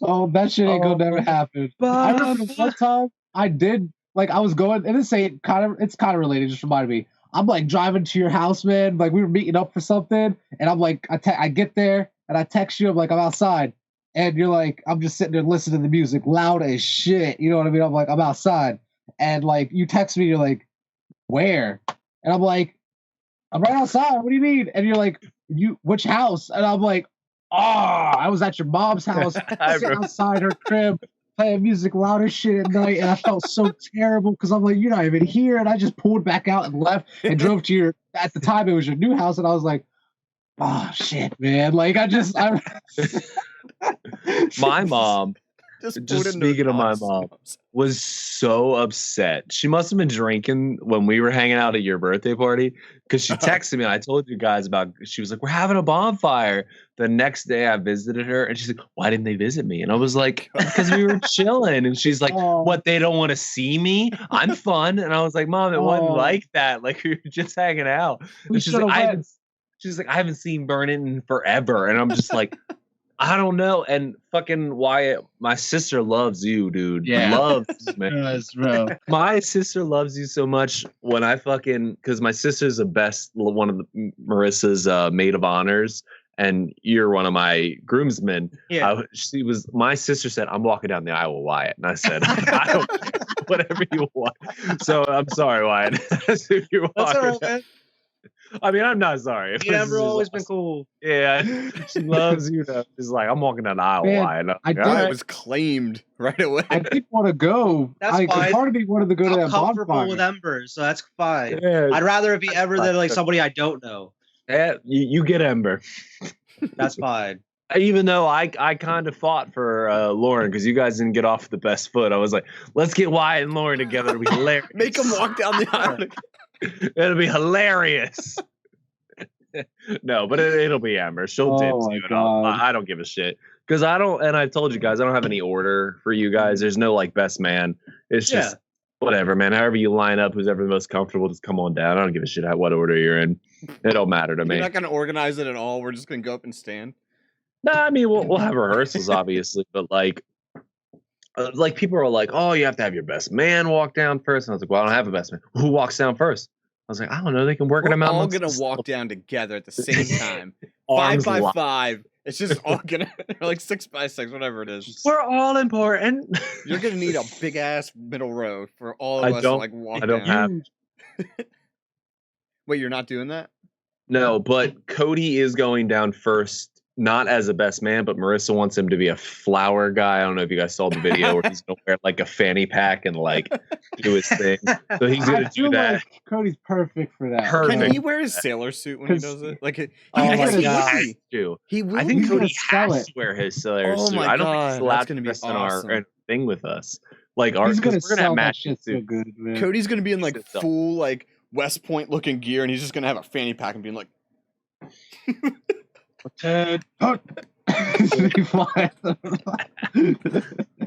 Oh, that shit ain't gonna never happen. I remember one time I did, like, I was going, and it's kind of related, just reminded me. I'm like driving to your house, man. Like we were meeting up for something, and I'm like, I get there and I text you. I'm like, I'm outside, and you're like, I'm just sitting there listening to the music loud as shit. You know what I mean? I'm like, I'm outside, and like you text me, you're like, where? And I'm like, I'm right outside. What do you mean? And you're like, which house? And I'm like, I was at your mom's house, sitting outside her crib, playing music loud as shit at night, and I felt so terrible because I'm like, you're not even here, and I just pulled back out and left and drove to your. At the time, it was your new house, and I was like, oh shit, man! Like My mom, Just Just put into speaking of my box. mom. was so upset. She must have been drinking when we were hanging out at your birthday party because she texted me. And I told you guys about. She was like, "We're having a bonfire." The next day, I visited her, and she's like, "Why didn't they visit me?" And I was like, "Because we were chilling." And she's like, Oh. "What? They don't want to see me? I'm fun." And I was like, "Mom, it wasn't Oh. like that. Like we were just hanging out." We And she's like, should've "I went. haven't." She's like, "I haven't seen Vernon in forever," and I'm just like. I don't know. And fucking Wyatt, my sister loves you, dude. Yeah. Loves, man. Yes, bro. My sister loves you so much when I because my sister's one of Marissa's maid of honors, and you're one of my groomsmen. Yeah. My sister said, I'm walking down the aisle with Wyatt. And I said, I don't, whatever you want. So I'm sorry, Wyatt. That's who you That's are. all right, man. I mean, I'm not sorry. You never always been cool. Yeah, she loves you. Though. She's like, I'm walking down the aisle, Man, Wyatt. I did- I was claimed right away. I did want to go. That's fine. Part of me wanted to go to I'm that comfortable bonfire. with Ember, so that's fine. Yeah, I'd rather it be Ember than like somebody I don't know. yeah, you get Ember. That's fine. Even though I kind of fought for Lauren because you guys didn't get off the best foot. I was like, let's get Wyatt and Lauren together. It'll be hilarious. Make him walk down the aisle. It'll be hilarious. No, but it'll be Amber. She'll dip Oh my you. And God. I don't give a shit. Because I don't, and I've told you guys, I don't have any order for you guys. There's no like best man. It's just whatever, man. However you line up, who's ever the most comfortable, just come on down. I don't give a shit what order you're in. It don't matter to me. You're not gonna organize it at all. We're just gonna go up and stand. No, I mean we'll have rehearsals obviously, but like people are like, oh, you have to have your best man walk down first. And I was like, well, I don't have a best man. Who walks down first? I was like, I don't know. They can work it We're out. all gonna walk down together at the same time. Arms 5 by locked. 5. It's just all gonna like 6 by 6, whatever it is. We're all important. You're gonna need a big ass middle row for all of I us to don't- like walk I don't down. have. Wait, you're not doing that? No, but Cody is going down first, not as a best man, but Marissa wants him to be a flower guy. I don't know if you guys saw the video where he's gonna wear like a fanny pack and like do his thing. So he's I gonna do feel that. like Cody's perfect for that. Perfect. Can he wear his sailor suit when he 'Cause- does it? Like, Oh I my guess he God. would. Too. He will. I think He's Cody gonna sell has it. to wear his sailor Oh suit. my I don't God, think he's allowed that's gonna be to dress in awesome. our thing with us. Like our, He's gonna we're gonna have sell that matching shit so suits. good, man. Cody's gonna be in like Sit still. full like West Point looking gear, and he's just gonna have a fanny pack and being like,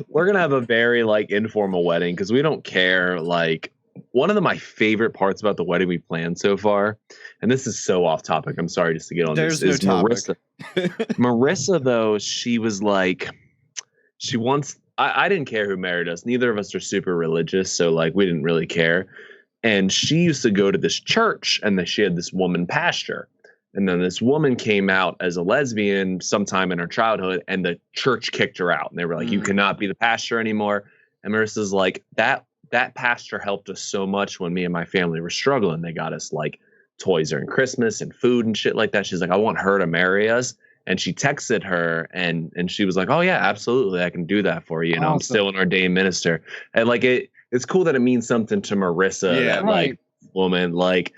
We're gonna have a very like informal wedding because we don't care. Like one of my favorite parts about the wedding we planned so far, and this is so off topic. I'm sorry just to get on There's this. no Is topic. Marissa? Marissa though, she was like, she wants. I didn't care who married us. Neither of us are super religious, so like we didn't really care. And she used to go to this church, and then she had this woman pastor. And then this woman came out as a lesbian sometime in her childhood, and the church kicked her out. And they were like, "You cannot be the pastor anymore." And Marissa's like, "That pastor helped us so much when me and my family were struggling. They got us like toys during Christmas and food and shit like that." She's like, "I want her to marry us." And she texted her, and she was like, "Oh yeah, absolutely, I can do that for you. You know, I'm Awesome. still an ordained minister." And like it's cool that it means something to Marissa. Yeah, that right. like woman like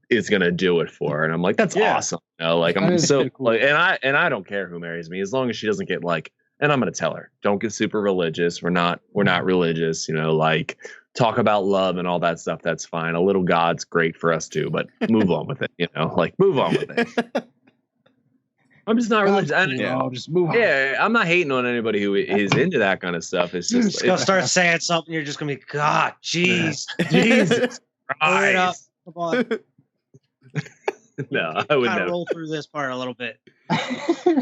is gonna do it for her. And I'm like, that's Yeah. awesome. You know, like That I'm is so pretty cool. like, and I don't care who marries me as long as she doesn't get like. And I'm gonna tell her, don't get super religious. We're not religious. You know, like talk about love and all that stuff. That's fine. A little God's great for us too, but move on with it. You know, like move on with it. I'm just not religious. And, Yeah, just move on. yeah, I'm not hating on anybody who is into that kind of stuff. It's You're just just gonna it's, start saying something. You're just gonna be, God, jeez, Jesus hurry it up. Christ. Come on, No, I would kind of never. roll through this part a little bit.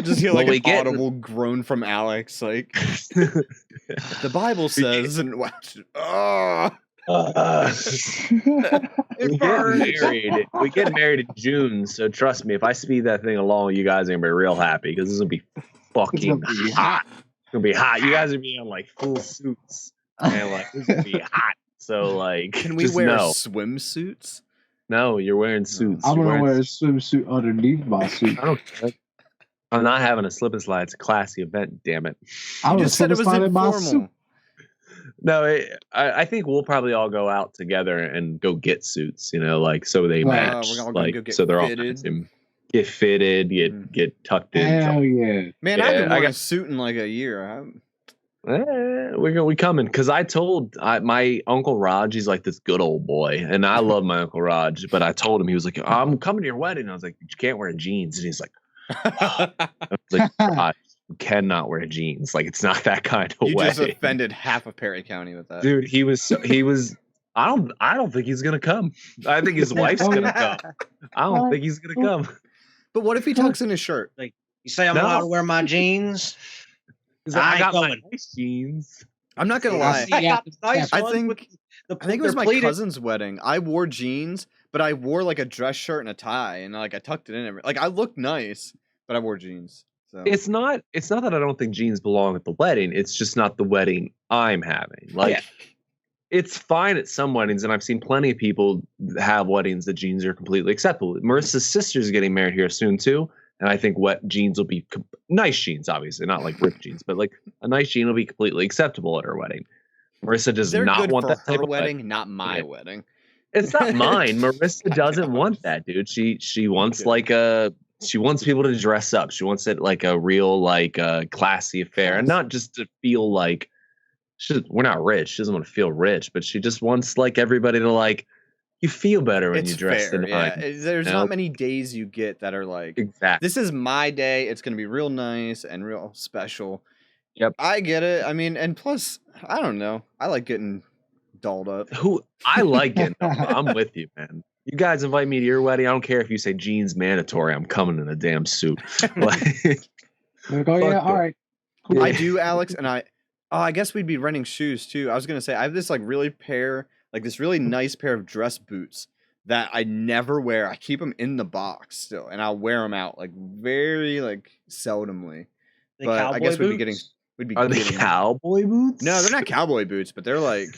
just hear Well, like we an get- audible groan from Alex, like the Bible says, and We get married in June, so trust me, if I speed that thing along, you guys are gonna be real happy because this will be fucking It's gonna be hot. It's gonna be hot. You guys are being in like full suits and like this will be hot. So like, can we just wear know. swimsuits? No, you're wearing suits. I'm You're gonna wear a wearing swimsuit underneath my suit. I don't care. I'm not having a slip and slide. It's a classy event. Damn it. I'm You gonna just said it was slide in my suit. informal. No, I think we'll probably all go out together and go get suits. You know, like so they Wow, match. we're all gonna Like go get so they're fitted. all matching. Get fitted. Get tucked in. Hell yeah. Man, I haven't Yeah, I worn a got- suit in like a year. We coming because I told my uncle Raj, he's like this good old boy, and I love my uncle Raj, but I told him, he was like, I'm coming to your wedding. I was like, you can't wear jeans, and he's like, I was like, Raj, you cannot wear jeans. Like it's not that kind of You just wedding, offended half of Perry County with that. dude. He was. I don't think he's gonna come. I think his wife's gonna come. I don't think he's gonna come. But what if he tucks in his shirt? You say I'm No. allowed to wear my jeans? He's like, I I got my going. nice jeans. I'm not gonna Yeah, lie. see, I yeah, got the nice I ones think- with the I think it was they're my pleated. cousin's wedding. I wore jeans, but I wore like a dress shirt and a tie, and like I tucked it in. Like I looked nice, but I wore jeans. So It's not that I don't think jeans belong at the wedding. It's just not the wedding I'm having. Like Yeah. it's fine at some weddings, and I've seen plenty of people have weddings that jeans are completely acceptable. Marissa's sister's getting married here soon too, and I think wet jeans will be nice jeans, obviously not like ripped jeans, but like a nice jean will be completely acceptable at her wedding. Marissa does they're not good want for that her type of wedding, not my Yeah. wedding. It's not mine. Marissa doesn't want that, dude. She wants Okay. like a she wants people to dress up. She wants it like a real like classy affair, and not just to feel like we're not rich. She doesn't want to feel rich, but she just wants like everybody to like you feel better when It's you dress fair, the yeah. night. There's you not know? many days you get that are like, Exactly. this is my day. It's gonna be real nice and real special. Yep. I get it. I mean, and plus, I don't know. I like getting dolled up. I like it. I'm with you, man. You guys invite me to your wedding. I don't care if you say jeans mandatory. I'm coming in a damn suit. Like, Like, oh yeah, Fuck all it. right. I do, Alex, and I guess we'd be renting shoes too. I was gonna say I have this like this really nice pair of dress boots that I never wear. I keep them in the box still, and I'll wear them out like very like seldomly. The But I cowboy guess boots? we'd be are they getting cowboy boots? No, they're not cowboy boots, but they're like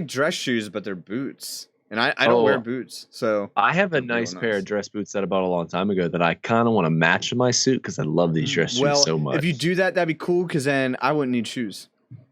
dress shoes, but they're boots. And I don't wear boots, so I have a they're real nice pair of dress boots that I bought a long time ago that I kind of want to match in my suit because I love these dress shoes so much. If you do that, that'd be cool because then I wouldn't need shoes.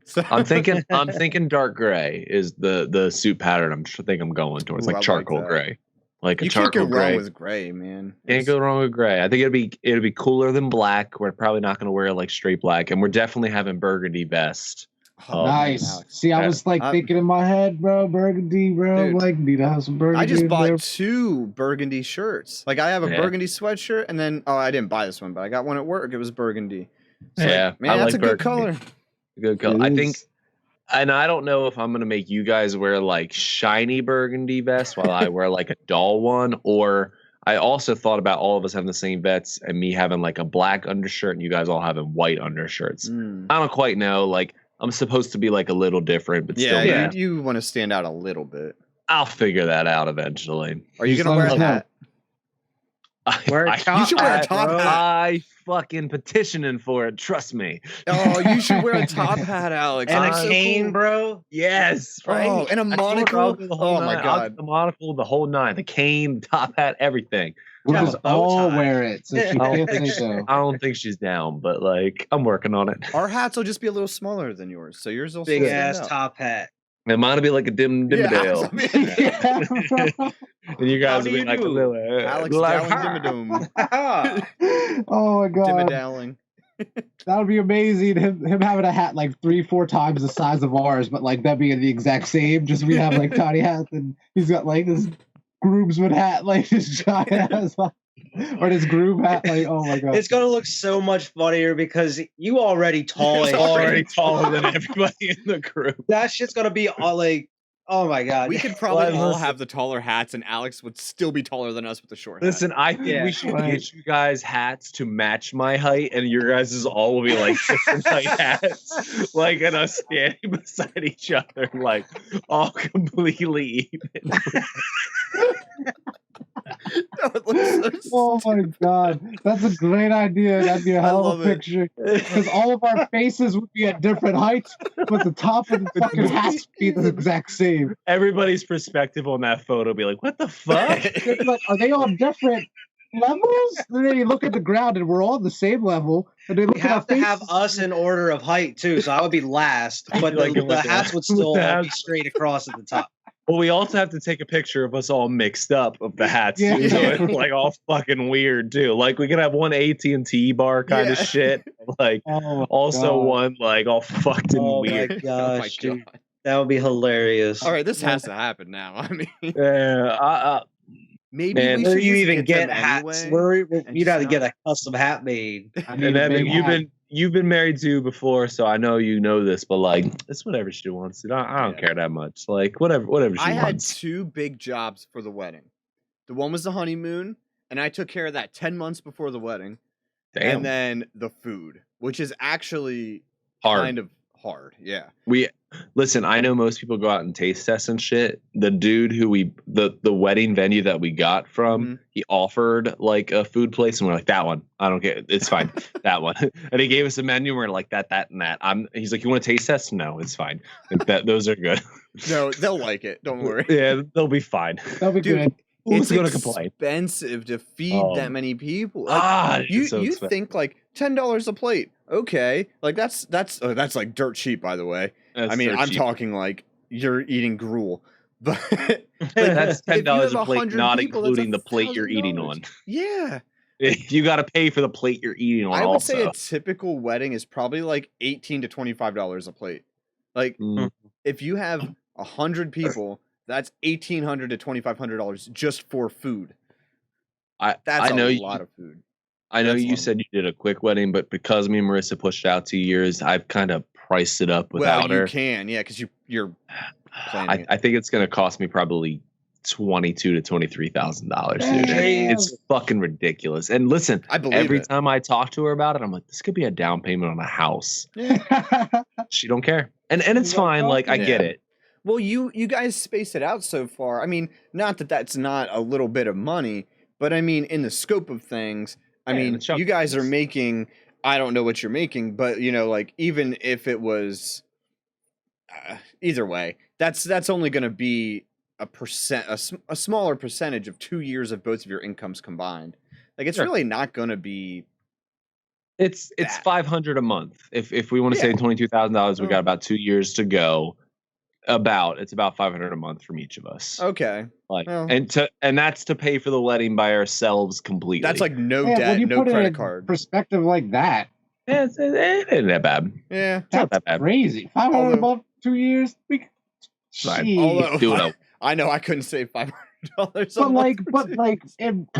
So I'm thinking dark gray is the suit pattern I'm going towards, Ooh, I like like charcoal that. gray, like a you can't charcoal go wrong gray. with gray, man. Can't go wrong with gray. I think it'd be cooler than black. We're probably not going to wear like straight black, and we're definitely having burgundy vest. Oh, Nice. Alex. See, I was like thinking in my head, bro, burgundy, bro. Dude, Like, need to have some burgundy. I just in bought there. 2 burgundy shirts. Like I have a Yeah. burgundy sweatshirt, and then I didn't buy this one, but I got one at work. It was burgundy. So, Yeah, man, I that's like a good burgundy. color. Good color. It I think, is. and I don't know if I'm gonna make you guys wear like shiny burgundy vests while I wear like a dull one, or I also thought about all of us having the same vets and me having like a black undershirt and you guys all having white undershirts. Mm. I don't quite know. Like I'm supposed to be like a little different, but still, Yeah, not. you want to stand out a little bit. I'll figure that out eventually. Are you Just gonna let wear a us know. hat? Wear a I- top You should wear a hat, top bro. hat. I fucking petitioning for it. Trust me. Oh, you should wear a top hat, Alex. And That's a so cane, cool. bro. Yes, right. Oh, and a I told her I'll monocle. do the whole Oh my nine. I'll do god. the monocle, the whole nine, the cane, top hat, everything. We'll Yeah, just a bow all tie. wear it. So she I don't can't think say so. I don't think she's down, but like I'm working on it. Our hats will just be a little smaller than yours, so yours will Big still stand ass out. top hat. And mine will be like a Dimmerdale, Yeah, and you guys How will do be like a you do? little Alex like, Dowling Dimmadome. Oh my god, Dimmadaling. that would be amazing. Him having a hat like 3-4 times the size of ours, but like that being the exact same. Just we have like tiny hats, and he's got like this groomsman hat, like this giant ass, or this groom hat. Like, oh my god, It's gonna look so much funnier because you already tall. He's as already shit. taller than everybody in the group. That shit's gonna be all like, oh my god. We could probably Well, all listen. have the taller hats, and Alex would still be taller than us with the short hat. Listen, I think Yeah. we should Right. get you guys hats to match my height, and your guys' all will be like different height hats, like and us standing beside each other, like all completely even. That would look so oh my god, that's a great idea. That'd be a hell love of a it. picture because all of our faces would be at different heights, but the top of the fucking hats would be the exact same. Everybody's perspective on that photo will be like, "What the fuck?" It's like, are they on different levels? Then they look at the ground and we're all on the same level. And they look We at our have to have faces. us in order of height too, so I would be last, but Like, the hats would still all be straight across at the top. Well, we also have to take a picture of us all mixed up of the hats, Yeah. too, so it's like all fucking weird too. Like we can have one AT&T bar kind of Yeah. shit, like Oh my also God. one like all fucked and Oh weird. my Oh gosh, my dude. god! That would be hilarious. All right, this has to happen now. I mean, Yeah, maybe Man, we Where should do you just even get them hats? anyway. You'd have to just get not- a custom hat made. I need and a Evan, big you've hat. been married to before, so I know you know this, but like it's whatever she wants. Dude. I don't Yeah. care that much. Like whatever she I had wants. 2 big jobs for the wedding. The one was the honeymoon, and I took care of that 10 months before the wedding. Damn, And then the food, which is actually hard. kind of hard. Yeah. We listen. I know most people go out and taste test and shit. The dude who the wedding venue that we got from, Mhm. he offered like a food place, and we're like, that one. I don't care. It's fine. That one. And he gave us a menu. And we're like that, and that. He's like, you want to taste test? No, it's fine. Like, those are good. No, they'll like it. Don't worry. Yeah, they'll be fine. That'll be Dude, good. Who's It's gonna complain? expensive to feed Oh. that many people. Like, It's so you expensive. think like $10 a plate? Okay, like that's like dirt cheap, by the way. That's I mean, so I'm cheap. talking like you're eating gruel, but That's if you $10 have a plate, 100 not people, that's including the plate you're eating $1,000. on. Yeah, You got to pay for the plate you're eating on. I would also, say a typical wedding is probably like $18 to $25 a plate. Like Mm. if you have 100 people, that's $1,800 to $2,500 just for food. That's I know a lot of food. I know That's you long. said you did a quick wedding, but because me and Marissa pushed it out 2 years, I've kind of priced it up without Well, you her. can, yeah, because you're planning it. I think it's going to cost me probably $22,000 to $23,000, dude. Damn. It's fucking ridiculous. And listen, I believe every it. time I talk to her about it, I'm like, this could be a down payment on a house. She don't care, and it's She's like, fine. "Oh, Like I get yeah." it. Well, you guys space it out so far. I mean, not that that's not a little bit of money, but I mean, in the scope of things, I Yeah, mean, the chunk you guys are is- making, I don't know what you're making, but like even if it was either way, that's only going to be a smaller percentage of 2 years of both of your incomes combined. Like it's Sure. really not going to be. It's that. $500 a month. If we want to Yeah. say $22,000, we Oh. got about 2 years to go. It's about $500 a month from each of us. Okay, Like, well. and that's to pay for the wedding by ourselves completely. that's like no Yeah, debt, when you no put it credit in card. perspective like that, Yeah, it ain't that bad. Yeah. It's not that's that bad. crazy. 500 Although- a month, 2 years. Right. Shit. Although Do it. I know I couldn't save $500. But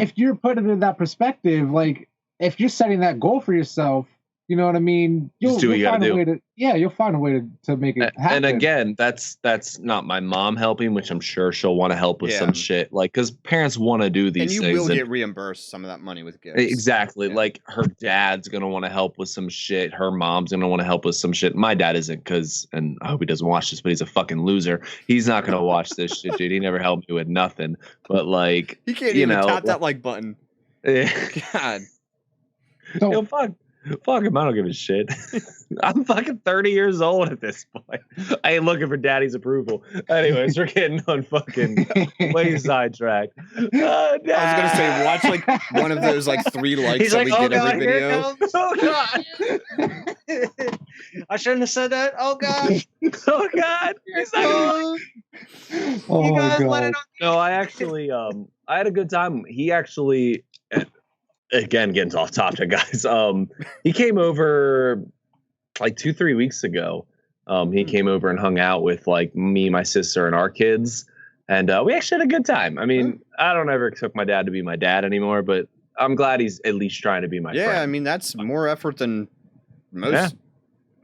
if you're putting it in that perspective, like if you're setting that goal for yourself, you know what I mean. Just do what you gotta find a do. way to you'll find a way to make it happen. And again, that's not my mom helping, which I'm sure she'll want to help with Yeah. some shit. Like, because parents want to do these and you things. will and- get reimbursed some of that money with gifts. Exactly. Yeah. Like her dad's gonna want to help with some shit. Her mom's gonna want to help with some shit. My dad isn't, because, and I hope he doesn't watch this, but he's a fucking loser. He's not gonna watch this shit, dude. He never helped me with nothing. But like, You can't you even know, tap that like button. God. So, yo, fuck him. I don't give a shit. I'm fucking 30 years old at this point. I ain't looking for daddy's approval. Anyways, we're getting on fucking way sidetracked. I was gonna say, watch like one of those like 3 likes He's that like, we oh get god, every here video. it comes. Oh god. I shouldn't have said that. Oh god. Oh God. He's not gonna like- oh You my guys let god. it on. No, I actually, I had a good time. He actually, again, getting off topic, guys. He came over like 2-3 weeks ago. He came over and hung out with like me, my sister, and our kids, and we actually had a good time. I mean, I don't ever expect my dad to be my dad anymore, but I'm glad he's at least trying to be my Yeah, friend. I mean that's more effort than most.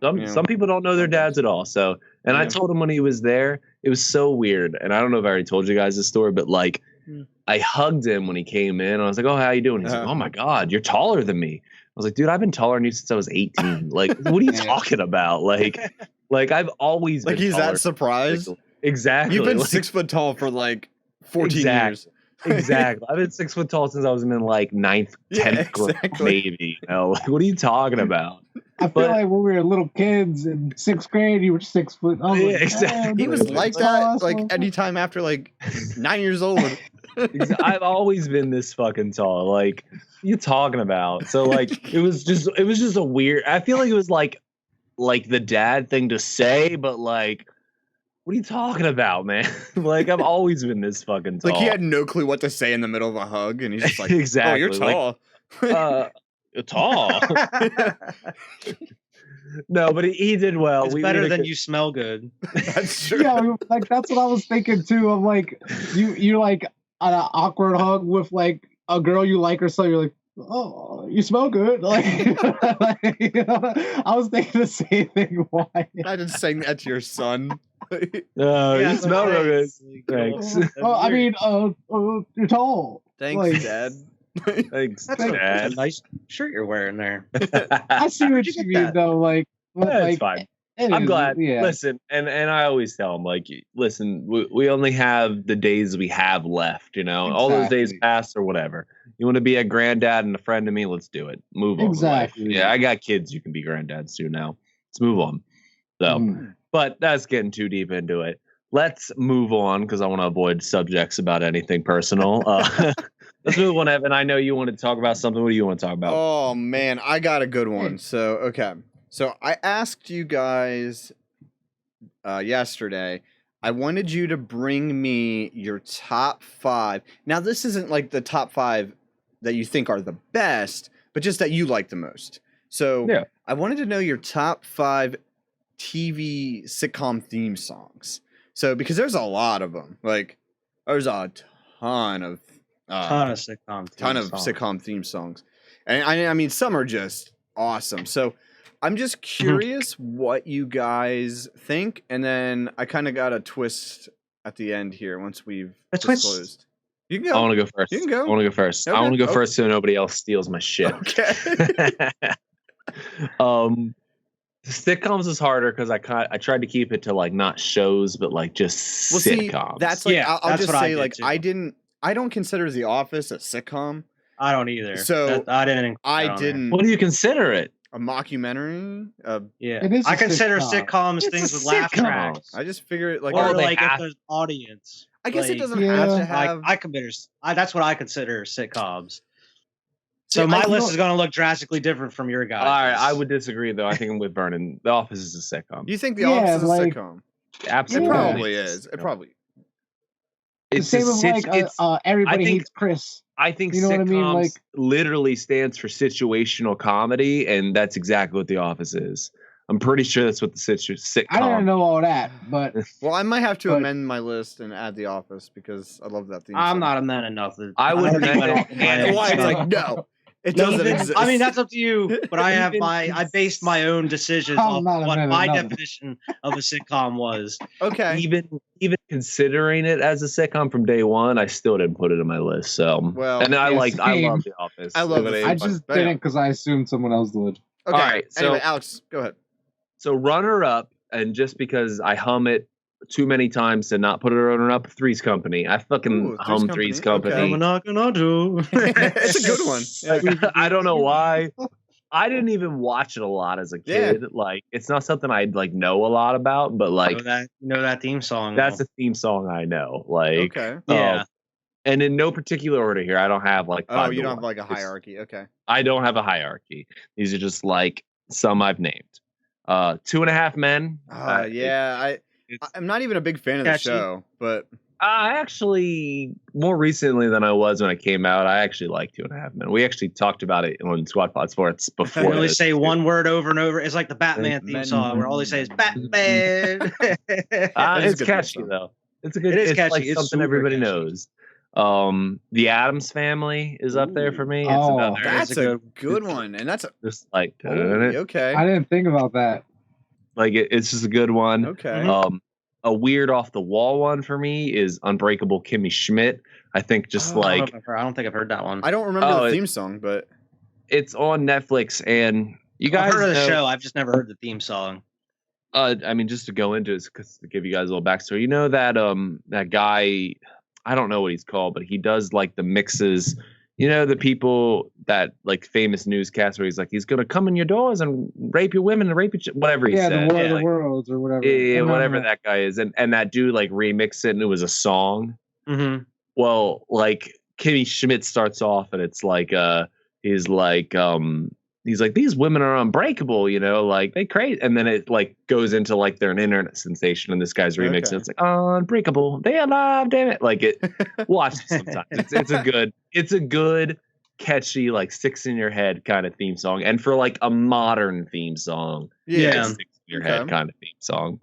Yeah. you know. Some people don't know their dads at all. So, and I Yeah. told him when he was there, it was so weird. And I don't know if I already told you guys this story, but like, Hmm. I hugged him when he came in. I was like, "Oh, how you doing?" He's like, Uh-huh. "Oh my God, you're taller than me." I was like, "Dude, I've been taller than you since I was 18. Like, what are you Yeah. talking about? Like I've always Like been he's taller. that surprised. Exactly. You've been like, 6 foot tall for like 14 Exactly. years. Exactly. I've been 6 foot tall since I was in like 9th, 10th Yeah, grade, exactly. maybe. You know, like, what are you talking about? I feel But- like when we were little kids in 6th grade, you were 6 foot. I was Yeah, like, exactly. "Damn, He dude, was That's like that's that awesome." like anytime after like 9 years old. I've always been this fucking tall. Like, what are you talking about? So like, it was just a weird. I feel like it was like the dad thing to say, but like, what are you talking about, man? Like, I've always been this fucking tall. Like he had no clue what to say in the middle of a hug, and he's just like, Exactly. "Oh, you're tall." You're tall. No, but he did well. It's We better had a than good- you smell good. That's true. Yeah, like that's what I was thinking too. I'm like, you're like on an awkward hug with like a girl you like or so. You're like, oh, you smell good. Like, you know, I was thinking the same thing. Why? Imagine saying that to your son. No, Yeah, you smell real good. thanks. Thanks. Oh, I mean, you're tall. Thanks, Like- Dad. Thanks, That's a Dad. nice shirt you're wearing there. I see what Where'd you you get mean, that? though. Like, but, Yeah, it's like, fine. it I'm is, glad. Yeah. Listen, and I always tell them, like, listen, we only have the days we have left, you know. All those days Exactly. passed or whatever. You want to be a granddad and a friend to me? Let's do it. Move on. with life. Exactly. Yeah, I got kids. You can be granddads too now. Let's move on. So, Mm. but that's getting too deep into it. Let's move on because I want to avoid subjects about anything personal. Let's move on, Evan. I know you want to talk about something. What do you want to talk about? Oh man, I got a good one. So okay, so I asked you guys yesterday. I wanted you to bring me your top 5. Now this isn't like the top 5 that you think are the best, but just that you like the most. So Yeah. I wanted to know your top 5 TV sitcom theme songs. So because there's a lot of them, like there's a ton of sitcom theme songs, and I mean some are just awesome. So I'm just curious what you guys think, and then I kind of got a twist at the end here once we've disclosed. You can go. I want to go first. You can go. I want to go first. Okay. I want to go first so nobody else steals my shit. Okay. Sitcoms is harder because I tried to keep it to like not shows but like just Well, sitcoms. see, that's like Yeah, I'll that's just what I say did like too. I don't consider The Office a sitcom. I don't either. So, I didn't. include that I on there. didn't What do you consider it? a mockumentary. Yeah, It is a I consider sitcom. sitcoms It's things a with laugh sitcom. tracks, I just figure it like or they like if have- there's audience. I guess it like, doesn't Yeah. have to Like have. I consider, that's what I consider sitcoms. See, So my I list feel- is going to look drastically different from your guys. All right, I would disagree though. I think I'm with Vernon. The Office is a sitcom. You think The Yeah, Office is a like- sitcom? Absolutely, It probably is. It probably. The It's same a as sit- like it's- Everybody I think- Hates Chris. I think You know what I sitcoms mean? Like- literally stands for situational comedy, and that's exactly what The Office is. I'm pretty sure that's what the sitcom. I don't know all that, but Well, I might have to But- amend my list and add The Office because I love that theme. I'm song. not a man enough. I would don't think amend I it. don't- And Why? It's like no, it doesn't Even- exist. I mean, that's up to you. But I have Even I based my own decisions I'm off not a what man my enough. definition of a sitcom was. okay. even considering it as a sitcom from day one, I still didn't put it in my list. So, Well, and I yeah, I same. love The Office. I love But it. I just didn't because I assumed someone else would. Okay. All right, so- anyway, Alex, go ahead. So runner up, and just because I hum it too many times to not put it runner up, Three's Company. I fucking Ooh, hum Three's Three's Company, Company. okay. I'm not gonna do. It's a good one. Yeah. Like, I don't know why. I didn't even watch it a lot as a Yeah. kid. Like, it's not something I'd like know a lot about, but like You know that theme song. that's though. a theme song I know. Like, Okay. Yeah. and in no particular order here. I don't have like. Oh, 5 you to don't have 1. like a It's- hierarchy. Okay. I don't have a hierarchy. These are just like some I've named. 2.5 Men. Yeah. I'm not even a big fan of the Catchy. show, but I actually, more recently than I was when it came out, I actually like 2.5 Men. We actually talked about it on Squad Pod Sports I before. really this. say one word over and over. It's like the Batman theme Men- song where all they say is Batman. It is a It's good catchy song. though. It's a good. It is it's catchy. Like It's something super everybody catchy. knows. The Addams Family is up there for me. It's Oh, about There is that's a a good one, and that's a just like okay. I didn't think about that. like it's just a good one. Okay. A weird off the wall one for me is Unbreakable Kimmy Schmidt. I think just Oh, I like don't think I've heard that one. I don't remember Oh, the it- theme song, but it's on Netflix, and you guys I've heard of the know- show. I've just never heard the theme song. I mean, just to go into it, to give you guys a little backstory, you know that that guy, I don't know what he's called, but he does like the mixes. You know, the people that like famous newscasts where he's like, he's gonna come in your doors and rape your women and rape your whatever he Yeah, said. the War of Yeah, the like, Worlds or whatever. yeah, I whatever remember that guy is, and that dude like remixed it and it was a song. Mm-hmm. Well, like Kimmy Schmidt starts off and it's like he's like these women are unbreakable, you know, like they crazy, and then it like goes into like they're an internet sensation and this guy's remixing. Okay. It's like unbreakable, they alive, damn it. Like it watch it sometimes. It's a good catchy, like sticks in your head kind of theme song. And for like a modern theme song, yeah. it sticks in your head Okay. kind of theme song.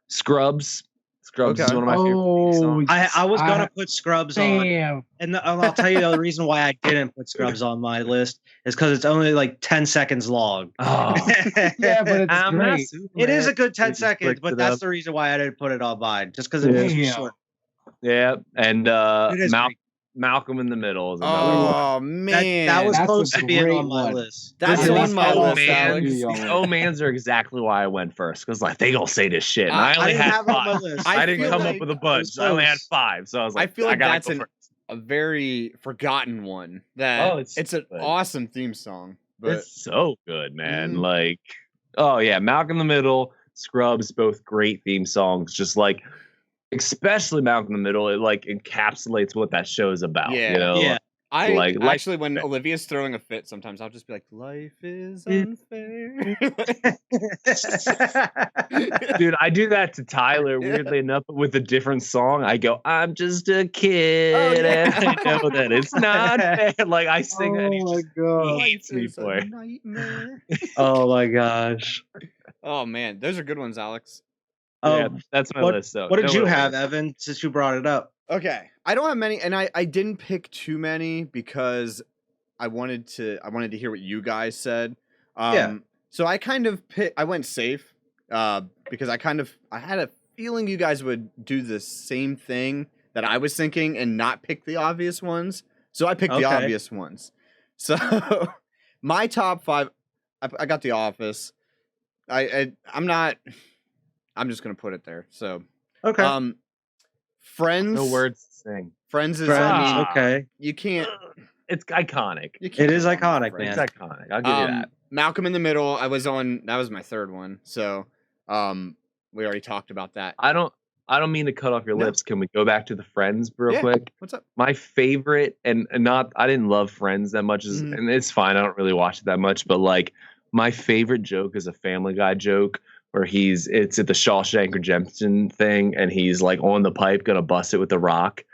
Scrubs is Okay. one of my favorite theme songs. I was gonna put Scrubs on, Damn. and I'll tell you the reason why I didn't put Scrubs on my list is because it's only like 10 seconds long. Oh. Yeah, but it's I'm not great. Superman. It is a good 10 They just seconds, flicked but it that's up. the reason why I didn't put it on mine, just because it was Yeah. short. Yeah, and It is great. Malcolm in the Middle is another one. Oh man, That was That's close a to being great on my one. list. that's Yeah, on my Oh, list, man. Alex. These Oh mans are exactly why I went first, because like they gonna say this shit. And I I only didn't had have it on my 5. list. I didn't feel come like up with a I bunch. was I only had close. 5, so I was like, I feel like gotta that's go first. a very forgotten one. That Oh, it's it's an good. awesome theme song. But It's so good, man. Mhm. Like, oh yeah, Malcolm in the Middle, Scrubs, both great theme songs. Just like, especially Malcolm in the Middle, it like encapsulates what that show's about. Yeah. You know? Yeah. Like actually, when Olivia's throwing a fit, sometimes I'll just be like, "Life is unfair." dude, I do that to Tyler. Weirdly enough, but with a different song. I go, "I'm just a kid, and I know that it's not fair." Like I sing that, and he Oh my just god. hates me It's for a it. nightmare. Oh my gosh. Oh man, those are good ones, Alex. Yeah, Um, that's my what, list. So what did no you one have, wins. Evan? Since you brought it up. Okay, I don't have many, and I didn't pick too many because I wanted to hear what you guys said. Yeah. So I kind of I went safe because I had a feeling you guys would do the same thing that I was thinking and not pick the obvious ones. So I picked the Okay. obvious ones. So my top 5, I got The Office. I'm just gonna put it there. So Okay. Friends. No words to sing. Friends is. Friends. I mean, Okay. you can't. It's iconic. You can't It is go wrong with iconic, Friends. It's man. iconic. I'll give you that. Malcolm in the Middle. I was on. That was my third one. So, we already talked about that. I don't mean to cut off your No. lips. Can we go back to the Friends real Yeah. quick? What's up? My favorite, and not, I didn't love Friends that much, Mhm. and it's fine. I don't really watch it that much, but like my favorite joke is a Family Guy joke where it's at the Shawshank Redemption thing, and he's like on the pipe gonna bust it with the rock.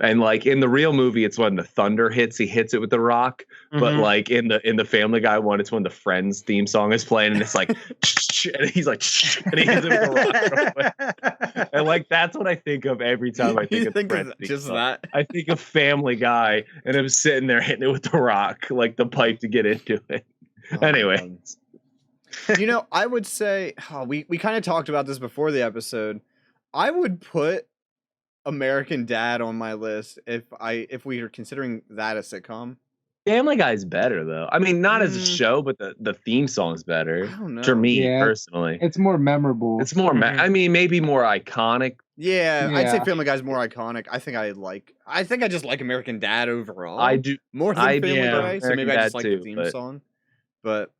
And like in the real movie, it's when the thunder hits, he hits it with the rock. But Mhm. like in the Family Guy one, it's when the Friends theme song is playing, and it's like, and he's like, and he hits it with the rock. And like that's what I think of every time I think You of think Friends of theme just song. that? I think of Family Guy, and I'm sitting there hitting it with the rock, like the pipe to get into it. Oh my Anyway, God. You know, I would say we kind of talked about this before the episode. I would put American Dad on my list if we are considering that a sitcom. Family Guy's better though. I mean, not as a Mm. show, but the theme song's better. I don't know. For me Yeah. personally, It's more memorable. it's more. I mean, maybe more iconic. Yeah, I'd say Yeah. Family Guy's more iconic. I think I just like American Dad overall. I do. more than I Family do Guy, so maybe American I just Dad like too, the theme but- song. But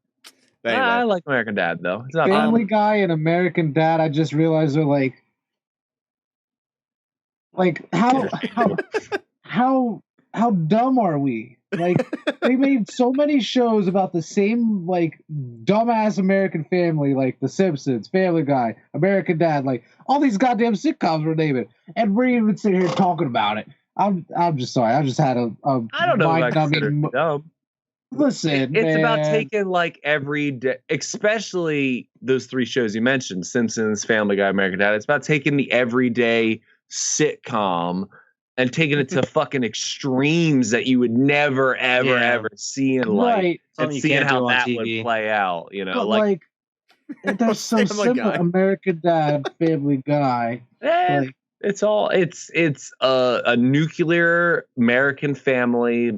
I anyway, like American Dad though. It's not Family bad. Guy and American Dad, I just realized are like how dumb are we? Like they made so many shows about the same like dumbass American family, like The Simpsons, Family Guy, American Dad, like all these goddamn sitcoms were naming, and we're even sitting here talking about it. I'm just sorry. I just had a I don't know if I consider mind-numbing it dumb. Listen, It's about man. taking like every day, especially those 3 shows you mentioned, Simpsons, Family Guy, American Dad. It's about taking the everyday sitcom and taking it to fucking extremes that you would never, ever, Yeah. ever see in life. Right. And Something you seeing can't do how on that TV. would play out, you know, But like, they're so Family simple. Guy. American Dad, Family Guy. eh, Like, it's a nuclear American family,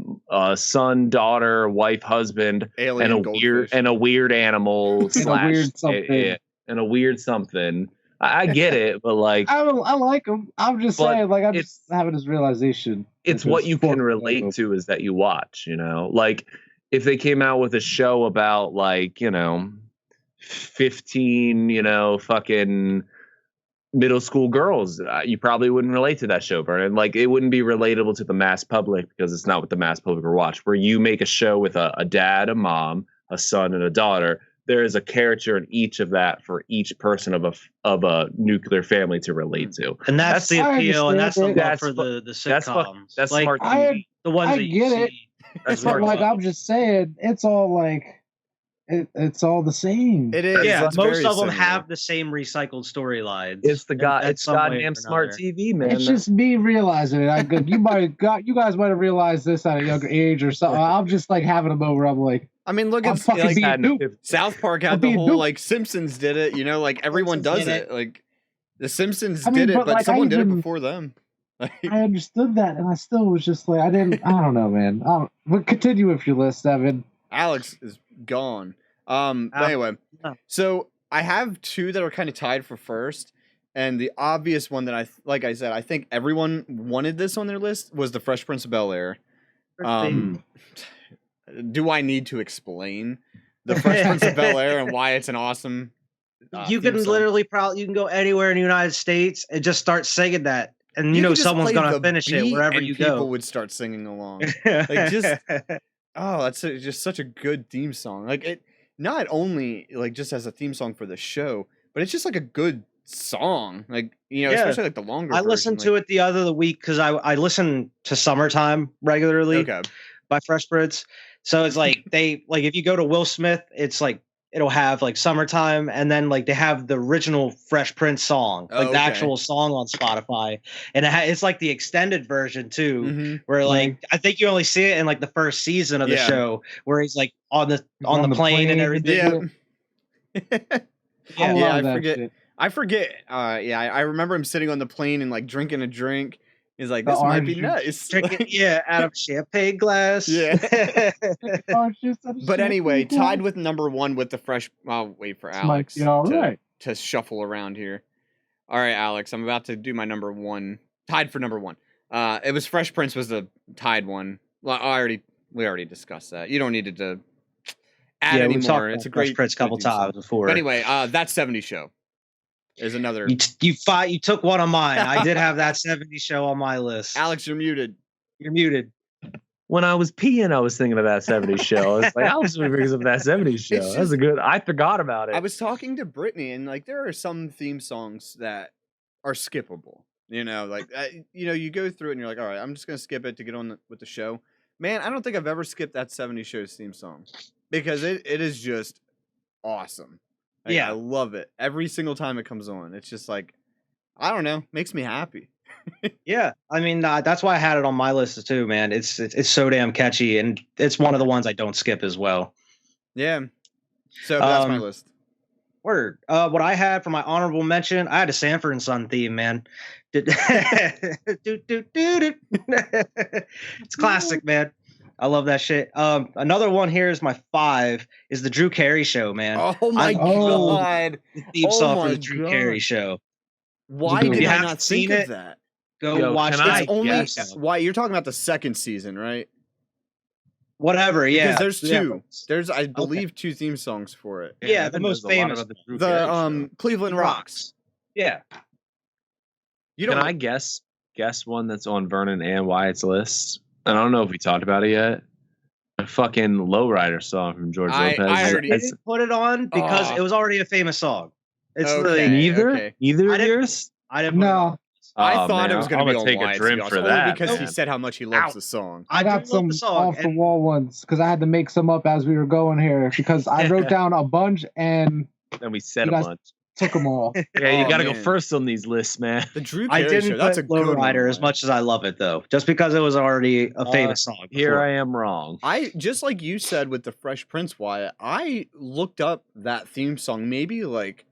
son, daughter, wife, husband, alien and a goldfish. weird animal slash weird something. and a weird something. I get it, but like I like them. I'm just But saying, like I'm it's- just having this realization. it's what you can relate to is that you watch, you know, like if they came out with a show about like, you know, 15, you know, fucking middle school girls, you probably wouldn't relate to that show, Vernon. Like it wouldn't be relatable to the mass public because it's not what the mass public will watch. Where you make a show with a dad, a mom, a son, and a daughter, there is a character in each of that for each person of a nuclear family to relate to. And that's the I appeal, and that's the understand love it. for the That's sitcoms. That's like smart I- TV. the ones I that you get it. see. That's But smart like love. I'm just saying, it's all like it's all the same. It is. Yeah, it's most very of them similar. have the same recycled storylines. It's the in- guy. at It's some way goddamn or smart another. TV, man. It's just me realizing it. I go, you guys might have realized this at a younger age or something. I'm just like having them over. I'm like, I mean, look I'm at fucking like being Had no duped. fifth- South Park I'm had the being whole duped. like Simpsons did it. You know, like everyone does Simpsons did it. Like the Simpsons I mean, did it, but, but like, someone did it even- before them. Like, I understood that, and I still was just like, I don't know, man. But continue with your list, Evan. Alex is gone. But anyway, no. so I have 2 that are kind of tied for first, and the obvious one that like I said, I think everyone wanted this on their list was the Fresh Prince of Bel-Air. Do I need to explain the Fresh Prince of Bel-Air and why it's an awesome? You theme can song? literally you can go anywhere in the United States and just start singing that, and you know could just someone's play gonna the finish it beat wherever and you people go. would start singing along. Like, just just such a good theme song. Like, it not only like just as a theme song for the show, but it's just like a good song. Like, Yeah. especially like the longer I version. listened to it the other week because I listen to Summertime regularly Okay. by Fresh Prince. So it's like if you go to Will Smith, it's like it'll have like Summertime, and then like they have the original Fresh Prince song, like the okay. actual song on Spotify, and it's like the extended version too, Mhm. where like I think you only see it in like the first season of the Yeah. show, where he's like on the plane plane and and everything. Yeah. I Yeah, love I that forget. shit. I forget. I remember him sitting on the plane and like drinking a drink. He's like, The this might orange be juice. nice. Drinking, out of champagne glass. Yeah. But anyway, It's tied with number one with the fresh. I'll wait for might Alex be all right. to shuffle around here. All right, Alex, I'm about to do my number one. Tied for number one. It was Fresh Prince was the tied one. Well, we already discussed that. You don't need to add Yeah, any we've talked more. about It's a Fresh great Prince a couple theme song. times before. But anyway, that 70s show is another. You took one of mine. I did have that 70s show on my list. Alex, you're muted. You're muted. When I was peeing, I was thinking of that 70s show. It's like I was thinking of that 70s show. It's That's a good. I forgot about it. I was talking to Brittany, and like there are some theme songs that are skippable. You know, like you go through it and you're like, all right, I'm just gonna skip it to get on with the show. Man, I don't think I've ever skipped that 70s show's theme song because it is just awesome. Like, Yeah. I love it every single time it comes on. It's just like, I don't know, makes me happy. Yeah, I mean that's why I had it on my list too, man. It's so damn catchy, and it's one of the ones I don't skip as well. Yeah. So that's my Um, list. Word. What I had for my honorable mention, I had a Sanford and Son theme, man. It's classic, man. I love that shit. Another one here is my 5 is the Drew Carey Show, man. Oh my Oh. god! The theme Oh song for my the Drew God. Carey Show. Why If did you I haven't not seen think it, of that? Go Yo, watch can that. It's only guess? why you're talking about the second season, right? Whatever, yeah. Because there's Yeah. two. There's I believe 2 theme songs for it. Yeah, the Evan most knows a lot famous. about the Drew Carey show. Cleveland Rocks. Yeah. You Can don't. I guess one that's on Vernon and Wyatt's list? And I don't know if we talked about it yet. A fucking Lowrider song from George I Lopez. already- I didn't put it on because Aw. it was already a famous song. It's Okay. really Neither okay. either I of didn't- yours. I didn't put it on. No, I Oh, thought man, it was going I'm to be gonna on take a Wyatt's, drink to be for honest, only that. because he man. said how much he loves Ow. the song. I do got love some the song, off the and- wall ones because I had to make some up as we were going here because I wrote down a bunch and Then we said You a guys- bunch. took them all. Yeah, you Oh, got to go man. first on these lists, man. The Drew I Carey didn't show. That's a put good one. Lowrider as Wyatt. much as I love it though, just because it was already a famous song. Here before. I am wrong. I just like you said with the Fresh Prince, Wyatt. I looked up that theme song maybe like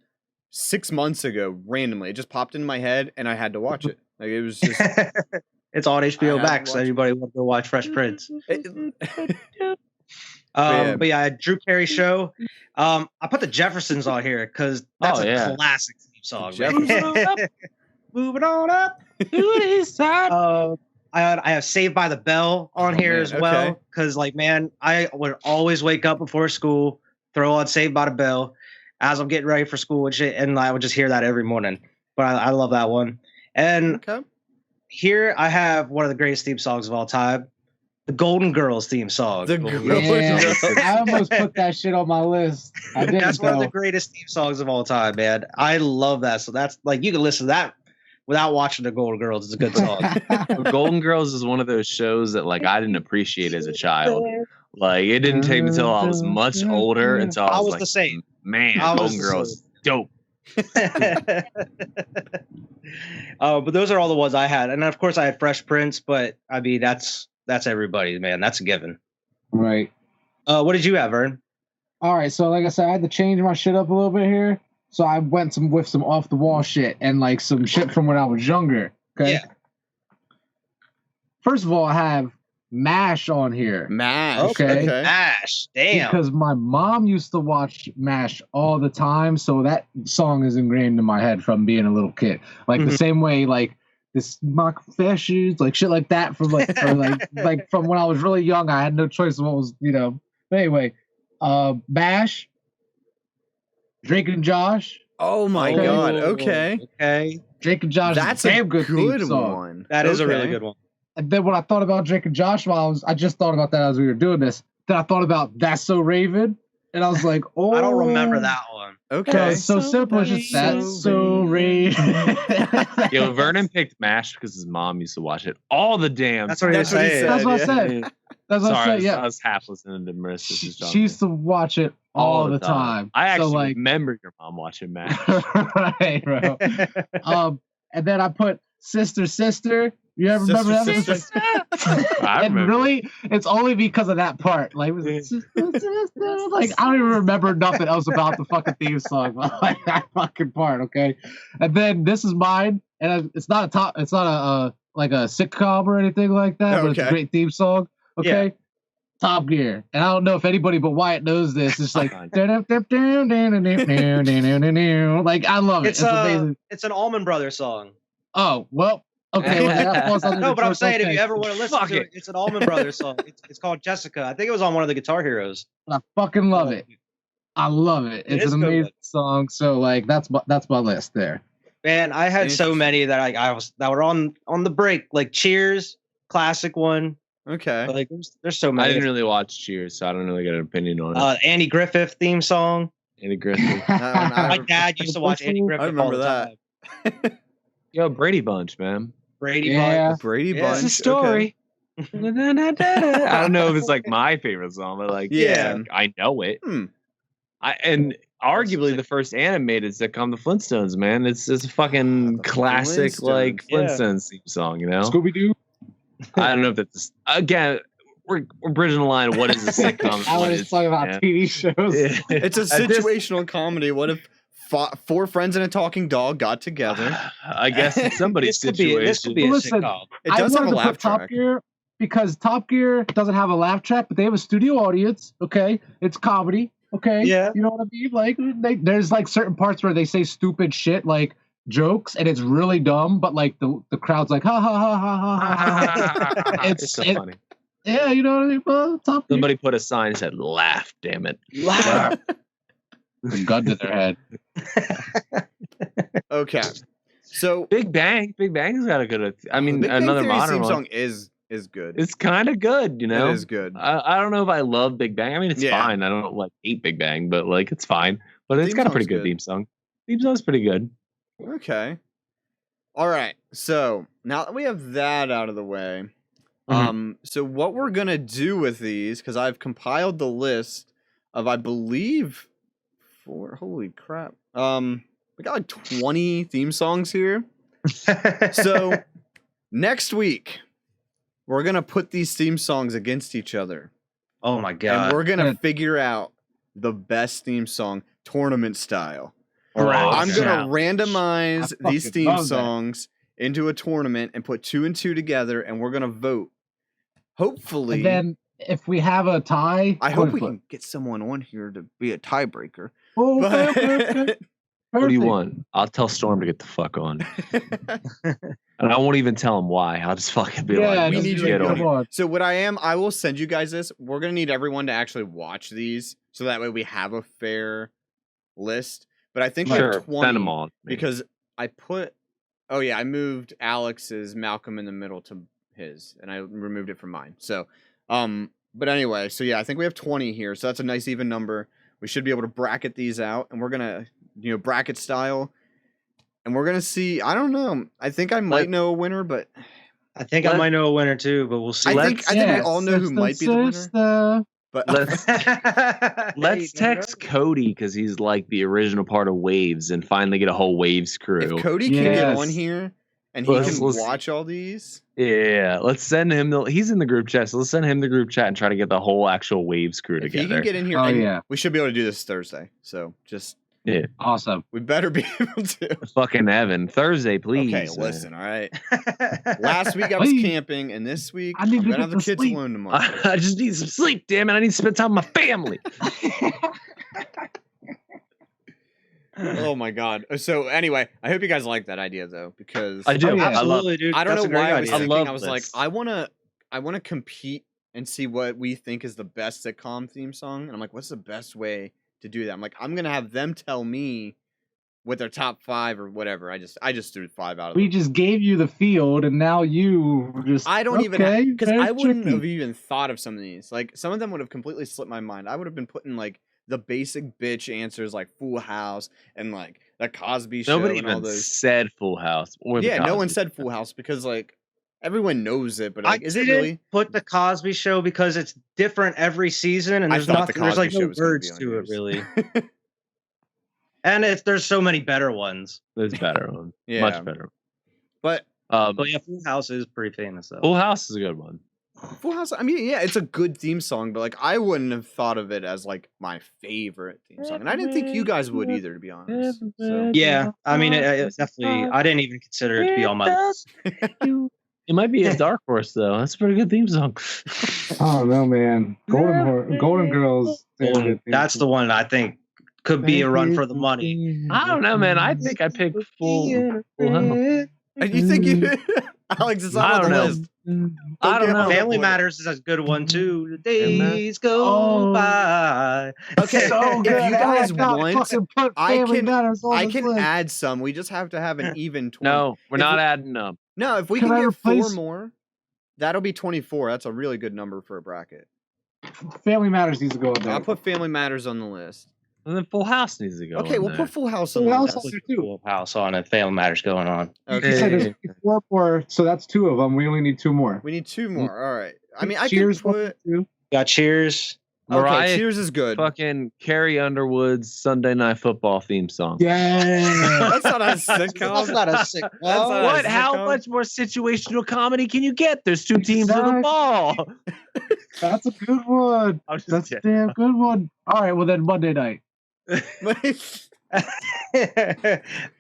6 months ago randomly. It just popped in my head, and I had to watch it. Like it was just. It's on I HBO had to Max. So watch it. anybody want to go watch Fresh Prince? Yeah. But yeah, Drew Carey show. I put the Jeffersons on here because that's Oh, yeah. a classic theme song. Jeffersons. Man. Moving on up. I have Saved by the Bell on Oh, here man, as well okay. because, like, man, I would always wake up before school, throw on Saved by the Bell as I'm getting ready for school and shit, and I would just hear that every morning. But I love that one. And Okay. here I have one of the greatest theme songs of all time, the Golden Girls theme song. The Golden Girls. Yeah, I almost put that shit on my list. I didn't That's one of the though. greatest theme songs of all time, man. I love that. So that's like you can listen to that without watching the Golden Girls. It's a good song. Golden Girls is one of those shows that like I didn't appreciate as a child. Like it didn't take me until I was much older until I I was was like, the same. man, I was Golden the Girls, same. dope. But those are all the ones I had, and of course I had Fresh Prince. But I mean, that's everybody, man. That's a given. Right. What did you have, Vern? All right. So, like I said, I had to change my shit up a little bit here. So I went with some off the wall shit and like some shit from when I was younger. Okay. Yeah. First of all, I have MASH on here. MASH. Okay. Ash, damn. Because my mom used to watch MASH all the time, so that song is ingrained in my head from being a little kid. Like the Mhm. same way, like this mock fashions, like shit like that from like or like from when I was really young. I had no choice of what was, you know. But anyway, MASH, Drake and Josh, Oh my Okay. god. Okay. Okay. Drake and Josh That's is a damn a good good theme song. one. That is a really Okay. good one. And then when I thought about Drake and Josh, I just thought about that as we were doing this. Then I thought about That's So Raven, and I was like, oh, I don't remember that one. Okay. It's so simple. It's just That's So Raven. Yo, Vernon picked MASH because his mom used to watch it all the damn That's what time. he That's what he said. said. That's what I yeah. said. That's what I Sorry, said. Yeah, I was half listening to Marissa's she used to watch it all the time. I actually so, like, remember your mom watching MASH. right, bro. And then I put Sister Sister. You ever remember that? Sister, It's like- I and remember. really, it's only because of that part. Like, Sister, Sister. Like, I don't even remember nothing else about the fucking theme song, but like that fucking part. Okay, and then This Is Mine, and it's not a like a sitcom or anything like that, but it's a Okay. great theme song. Okay. Top Gear, and I don't know if anybody but Wyatt knows this. It's like, like I love it. It's It's amazing. it's an Allman Brothers song. Oh well, okay. Well, that falls under No, the but I'm first saying if okay. you ever want to listen Fuck to it. it, it's an Allman Brothers song. It's called Jessica. I think it was on one of the Guitar Heroes. I fucking love it. I love it. It It's is an a good amazing one. song. So like that's my list there. Man, I had so Interesting. many that that were on the break. Like Cheers, classic one. Okay. But, like there's so I many. didn't really watch Cheers, so I don't really get an opinion on it. Andy Griffith theme song. Andy Griffith. My dad used to watch Andy Griffith. I remember all the that. time. Yo, Brady Bunch, man. Brady Yeah. Bunch. Brady Yeah, Bunch. it's a story. I don't know if it's like my favorite song, but like, Yeah. I know it. Hmm. And arguably the first animated sitcom, The Flintstones, man. It's a fucking The classic, like Flintstones, yeah. Flintstones theme song, you know? Scooby Doo. I don't know if that's again. We're bridging the line. What is a sitcom? I What was is- talking about yeah. TV shows. It's a At this- situational comedy. What if four friends and a talking dog got together? I guess in somebody's This situation. could be a Listen, sitcom. It does I have a wanted to laugh put Top track. Gear because Top Gear doesn't have a laugh track, but they have a studio audience. Okay, it's comedy. Okay, Yeah. you know what I mean. Like, there's like certain parts where they say stupid shit, like jokes, and it's really dumb, but like the crowd's like ha ha ha ha ha ha. ha. It's so funny. Yeah, you know what I mean. Well, Top Gear. Somebody put a sign and said, "Laugh, damn it." Laugh. A gun to their head. Okay. So Big Bang. Big Bang's got a good. I mean, Big Bang another Theory's modern theme one. song is good. It's kind of good, you know. It is good. I don't know if I love Big Bang. I mean, it's Yeah. fine. I don't like hate Big Bang, but like it's fine. But it's Theme got a pretty song's good good. theme song. Theme song's pretty good. Okay. All right. So now that we have that out of the way, so what we're gonna do with these, because I've compiled the list of, I believe, holy crap. We got like 20 theme songs here. So next week, we're gonna put these theme songs against each other. Oh my And god. we're gonna Good. figure out the best theme song tournament style. Correct. I'm Okay. gonna randomize I these fucking theme love that. songs into a tournament and put 2 and 2 together, and we're gonna vote. Hopefully, And then if we have a tie, I hope coin we flip. can get someone on here to be a tiebreaker. Oh, But okay. What do you Perfect. want? I'll tell Storm to get the fuck on, and I won't even tell him why. I'll just fucking be Yeah, like, we just need "Just you to get get on." come on. So what I will send you guys this. We're gonna need everyone to actually watch these, so that way we have a fair list. But I think we Sure, have 20 send them on. because I put. Oh yeah, I moved Alex's Malcolm in the middle to his, and I removed it from mine. So, but anyway, so yeah, I think we have 20 here, so that's a nice even number. We should be able to bracket these out, and we're gonna, bracket style, and we're gonna see. I don't know. I think I might know a winner, but I think I might know a winner too, but we'll see. I think we all know who might be the winner. winner. But Let's text Cody because he's like the original part of Waves, and finally get a whole Waves crew. if Cody can get Yes. on here and he Let's- can let's- watch all these, Yeah, let's send him. He's in the group chat, so let's send him the group chat and try to get the whole actual Waves crew if he together. can get in here, Oh, and yeah. we should be able to do this Thursday. So just Awesome. we better be able to. Fucking Evan, Thursday, please. Okay, listen, all right. Last week I was Please. camping, and this week I need I'm to gonna get have the some kids sleep. alone tomorrow. I just need some sleep, damn it! I need to spend time with my family. Oh my god. So anyway, I hope you guys like that idea though, because I do. Oh, yeah. I love. Absolutely, dude. I don't That's know a great why I was idea. thinking. love I was like, this. I wanna compete and see what we think is the best sitcom theme song, and I'm like, what's the best way to do that? I'm like, I'm gonna have them tell me with their top 5 or whatever. I just threw 5 out of We them. just gave you the field, and now you just. I don't even okay, because very I wouldn't tricky. have even thought of some of these. Like some of them would have completely slipped my mind. I would have been putting like the basic bitch answers like Full House and like the Cosby Show Nobody and all even those. said Full House or the Yeah, no one Cosby said Show. Full House because like everyone knows it, but I like, is it didn't really? put the Cosby Show because it's different every season, and I there's thought the nothing. There's Cosby like Show no was gonna be words on to it yours. really, and there's so many better ones. There's better one. Yeah. Much better. But But yeah, Full House is pretty famous though. Full House is a good one. Full House, I mean, yeah, it's a good theme song, but like I wouldn't have thought of it as like my favorite theme song, and I didn't think you guys would either, to be honest. So Yeah, I mean, it definitely. I didn't even consider it to be on my list. It might be a dark horse though. That's a pretty good theme song. I don't know, man. Golden Girls. That's the one I think could be a run for the money. I don't know, man. I think I picked Full House. and you think you, Alex, it's I not on don't the know. list. I don't know. Family Matters is a good one too. The days go Oh. by. Okay, So if good. you guys I got want, fucking put I Family can- Matters on I this can list. add some. We just have to have an even 20. No, we're If not we- adding them. No, if we Can can I get 4 replace- more, that'll be 24. That's a really good number for a bracket. Family Matters needs to go on there. I'll put Family Matters on the list. And then Full House needs to go. Okay, in we'll there. put Full House on Full the House list. on there too. Full House on and Family Matters going on. You Okay, said there's 4 more, so that's 2 of them. We only need 2 more. we need 2 more. All right. I mean, I can Cheers put. too. Got Cheers. Okay, Mariah Cheers is good. Fucking Carrie Underwood's Sunday Night Football theme song. Yeah. That's not a sitcom. That's not a sick. That's not What? a How sitcom. much more situational comedy can you get? There's 2 teams with a Exactly. ball. That's a good one. I was just That's a kidding. damn good one. All right, well then Monday night.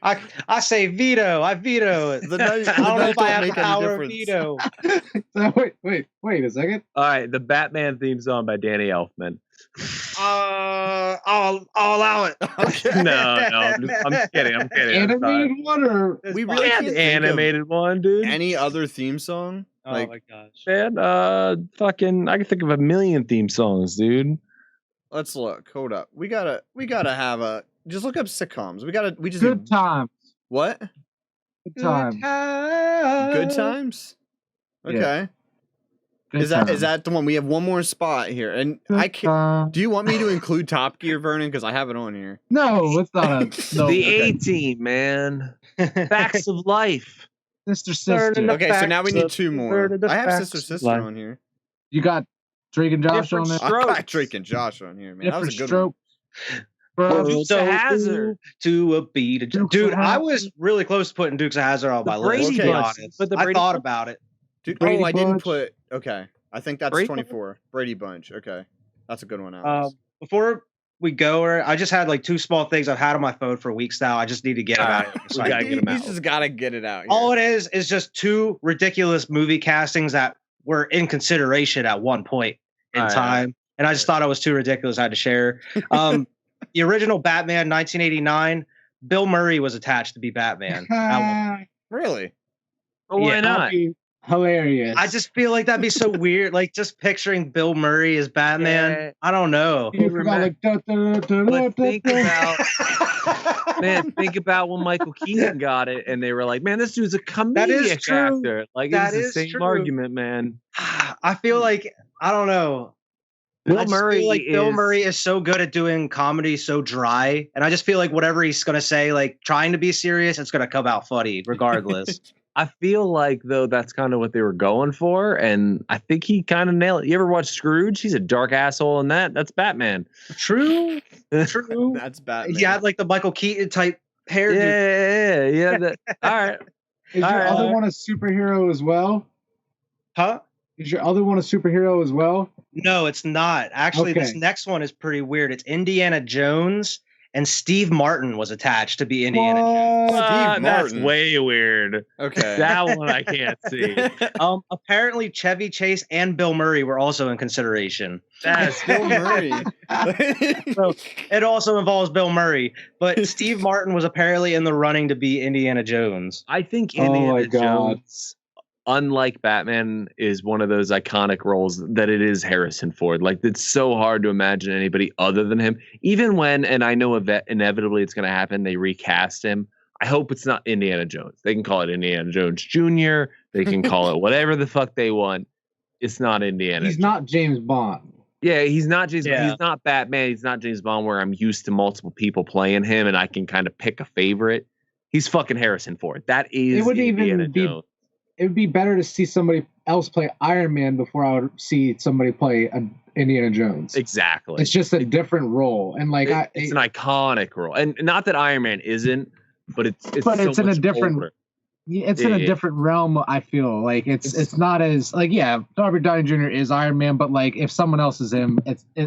I say veto. I veto it. The night- I don't know the if I night have don't the make any power of difference. veto. Wait a second. All right, the Batman theme song by Danny Elfman. I'll allow it. Okay. No, I'm kidding. I'm kidding. I'm sorry. Animated one or We fine. really Yeah, can't the think of animated one, dude. any other theme song? Oh Like, my gosh. Man, fucking, I can think of a million theme songs, dude. let's look. Hold up. We gotta have a. Just look up sitcoms. We just good need, time. what? Good time. Good times. Yeah. Okay. Good Is that time. the one? We have one more spot here, and Good I can't. time. Do you want me to include Top Gear, Vernon? Because I have it on here. No, it's not a no. The okay. A-Team, man. Facts of life. sister. Third in the Okay, so now we need facts 2 of- more. third of the I have facts Sister of Sister life. on here. You got Drake and Josh Different on there. I got Strokes. Drake and Josh on here, man. That Different was a good strokes. Bro, Dukes of Hazzard. to a beat. Dukes Dude, of I Hazzard. was really close to putting Dukes of Hazzard on The my list. Brady To be Bunch. honest, But the I Brady thought Bunch? about it. Dude, Brady I didn't Bunch. put. Okay, I think that's Brady Bunch? 24. Brady Bunch. Okay, that's a good one. Alex. Before we go, I just had like 2 small things I've had on my phone for weeks now. I just need to get them out. We gotta get 'em You out. just gotta get it out. Here. All it is just 2 ridiculous movie castings that were in consideration at one point in All right. time, and I just thought it was too ridiculous. I had to share. The original Batman, 1989. Bill Murray was attached to be Batman. Really? But why Yeah, not? That'd be hilarious. I just feel like that'd be so weird. Like just picturing Bill Murray as Batman. Yeah. I don't know. You forgot, like, But think about, that man, think about when Michael Keaton got it, and they were like, "Man, this dude's a comedic true. actor." Like, That it's the is same true. argument, man. I feel like I don't know. I Bill just Murray feel like Bill is- Murray is so good at doing comedy, so dry, and I just feel like whatever he's gonna say, like trying to be serious, it's gonna come out funny regardless. I feel like though that's kind of what they were going for, and I think he kind of nailed it. You ever watch Scrooge? He's a dark asshole in that. That's Batman. True, true. That's Batman. He had like the Michael Keaton type hair. Yeah. All right. Is All your right. other one a superhero as well? Huh? Is your other one a superhero as well? No, it's not. Actually, this Okay. next one is pretty weird. It's Indiana Jones, and Steve Martin was attached to be Indiana Jones. What? Steve That's Martin. way weird. Okay. That one I can't see. Apparently, Chevy Chase and Bill Murray were also in consideration. That's Bill Murray. So it also involves Bill Murray, but Steve Martin was apparently in the running to be Indiana Jones. I think Oh my Indiana God. Jones unlike Batman, is one of those iconic roles that it is Harrison Ford. Like, it's so hard to imagine anybody other than him. Even when, and I know inevitably it's going to happen, they recast him. I hope it's not Indiana Jones. They can call it Indiana Jones Jr. They can call it whatever the fuck they want. It's not Indiana. He's not James Bond. Yeah, he's not James. Yeah. He's not Batman. He's not James Bond, where I'm used to multiple people playing him and I can kind of pick a favorite. He's fucking Harrison Ford. That is It would Indiana even be. Jones. It would be better to see somebody else play Iron Man before I would see somebody play Indiana Jones. Exactly. It's just a different role, and like It's an iconic role, and not that Iron Man isn't, but it's but so it's in a much different. older. It's in a different realm. I feel like it's not as like Robert Downey Jr. is Iron Man, but like if someone else is him,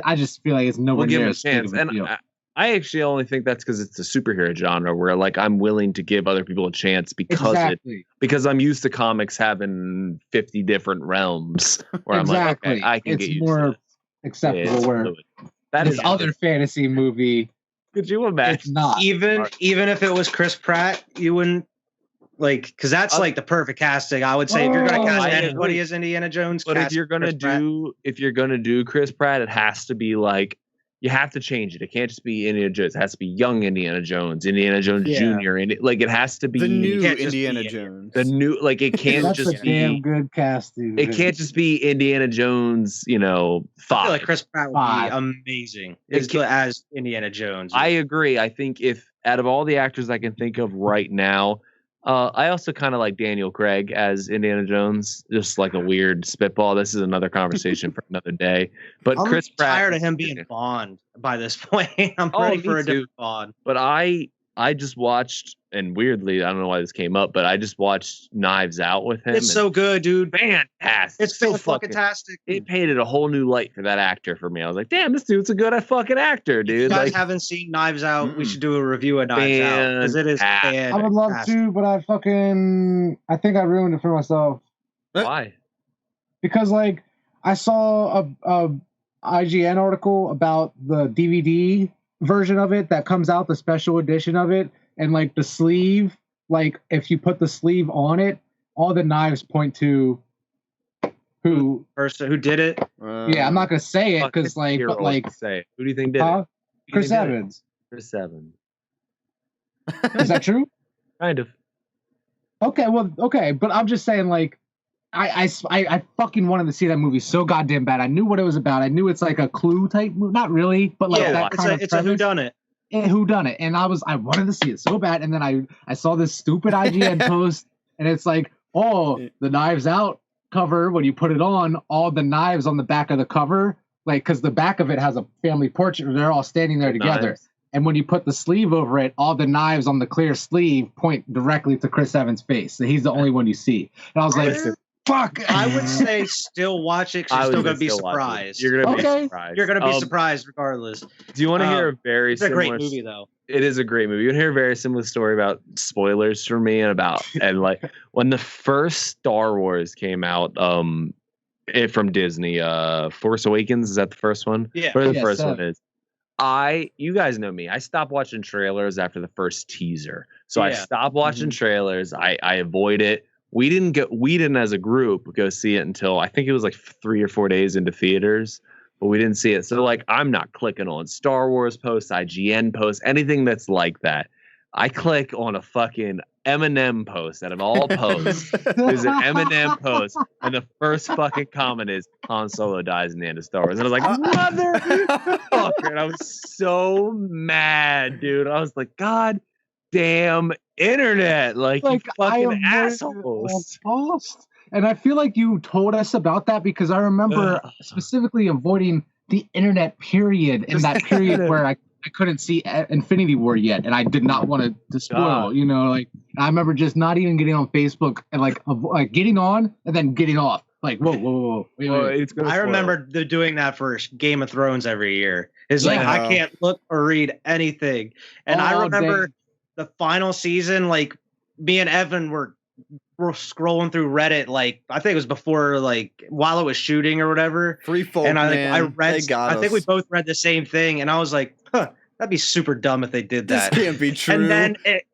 I just feel like it's nowhere We'll give near him a as big chance, of a and deal. I actually only think that's because it's a superhero genre where like I'm willing to give other people a chance because I'm used to comics having 50 different realms where I'm like, okay, I can it's get used more to it. acceptable It's where fluid. That this is other fantasy movie, Could you imagine? it's not. Even if it was Chris Pratt, you wouldn't like, because that's like the perfect casting. I would say if you're going to cast I anybody agree. as Indiana Jones, But if cast you're gonna Chris Pratt. do Chris Pratt, it has to be like you have to change it. It can't just be Indiana Jones. It has to be young Indiana Jones Yeah. Jr. And it has to be The new can't just Indiana be- Jones. the new like it can't That's just a damn be. good casting. It can't just be Indiana Jones. I feel 5. like Chris Pratt would Five. be amazing It as Indiana Jones. I agree. I think if out of all the actors I can think of right now, I also kind of like Daniel Craig as Indiana Jones, just like a weird spitball. This is another conversation for another day. But I'm Chris Pratt, tired of him being Bond by this point. I'm ready me for a too. different Bond. But I just watched, and weirdly, I don't know why this came up, but I just watched Knives Out with him. It's so good, dude. fantastic. It's so fucking tastic. It painted a whole new light for that actor for me. I was like, damn, this dude's a good fucking actor, If you dude. guys Like, haven't seen Knives Out, we should do a review of Knives Out because it is Fantastic. I would love fantastic. to, but I think I ruined it for myself why? because like I saw a IGN article about the DVD version of it that comes out, the special edition of it, and like the sleeve, like if you put the sleeve on it, all the knives point to who. Person who did it. Yeah, I'm not gonna say it Fuck, because it's like, hero, but like, say, who do you think did huh? it? Who do you Chris think did it? Evans. Chris Evans. Is that true? Kind of. Okay, but I'm just saying, like, I fucking wanted to see that movie so goddamn bad. I knew what it was about. I knew it's like a Clue type movie, not really, but like that kind of it's a whodunit. whodunit. And I wanted to see it so bad, and then I saw this stupid IGN post, and it's like, oh, the Knives Out cover, when you put it on, all the knives on the back of the cover, like, because the back of it has a family portrait, they're all standing there together. Knives. And when you put the sleeve over it, all the knives on the clear sleeve point directly to Chris Evans' face. So he's the only one you see. And I was like, fuck. I would say still watch it because I you're still was going to be still watching it. surprised. You're gonna Okay. be surprised. You're going to be surprised regardless. Do you want to hear a very It's a similar? great movie, though. It is a great movie. You want to hear a very similar story about spoilers for me and like when the first Star Wars came out, from Disney, Force Awakens, is that the first one? Yeah. Whatever the Yes, first sir. one is. You guys know me. I stopped watching trailers after the first teaser. So I Yeah. stopped watching trailers. I avoid it. We didn't as a group go see it until I think it was like 3 or 4 days into theaters, but we didn't see it. So like I'm not clicking on Star Wars posts, IGN posts, anything that's like that. I click on a fucking Eminem post out of all posts. There's an Eminem post, and the first fucking comment is Han Solo dies in the end of Star Wars. And I was like, motherfucker. And I was so mad, dude. I was like, God damn internet. Like you I fucking avoided assholes. all posts. And I feel like you told us about that because I remember specifically avoiding the internet period in that period where I couldn't see Infinity War yet, and I did not want to spoil. God. You know, like I remember just not even getting on Facebook and like getting on and then getting off. Like whoa, wait. It's gonna I spoil. remember doing that for Game of Thrones every year. It's like Yeah. I can't look or read anything. And I All remember day. the final season, like me and Evan were scrolling through Reddit, like I think it was before, like while it was shooting or whatever. Free folk, And I man. read, They got I think we us. both read the same thing, and I was like, that'd be super dumb if they did This that. can't be true. And then it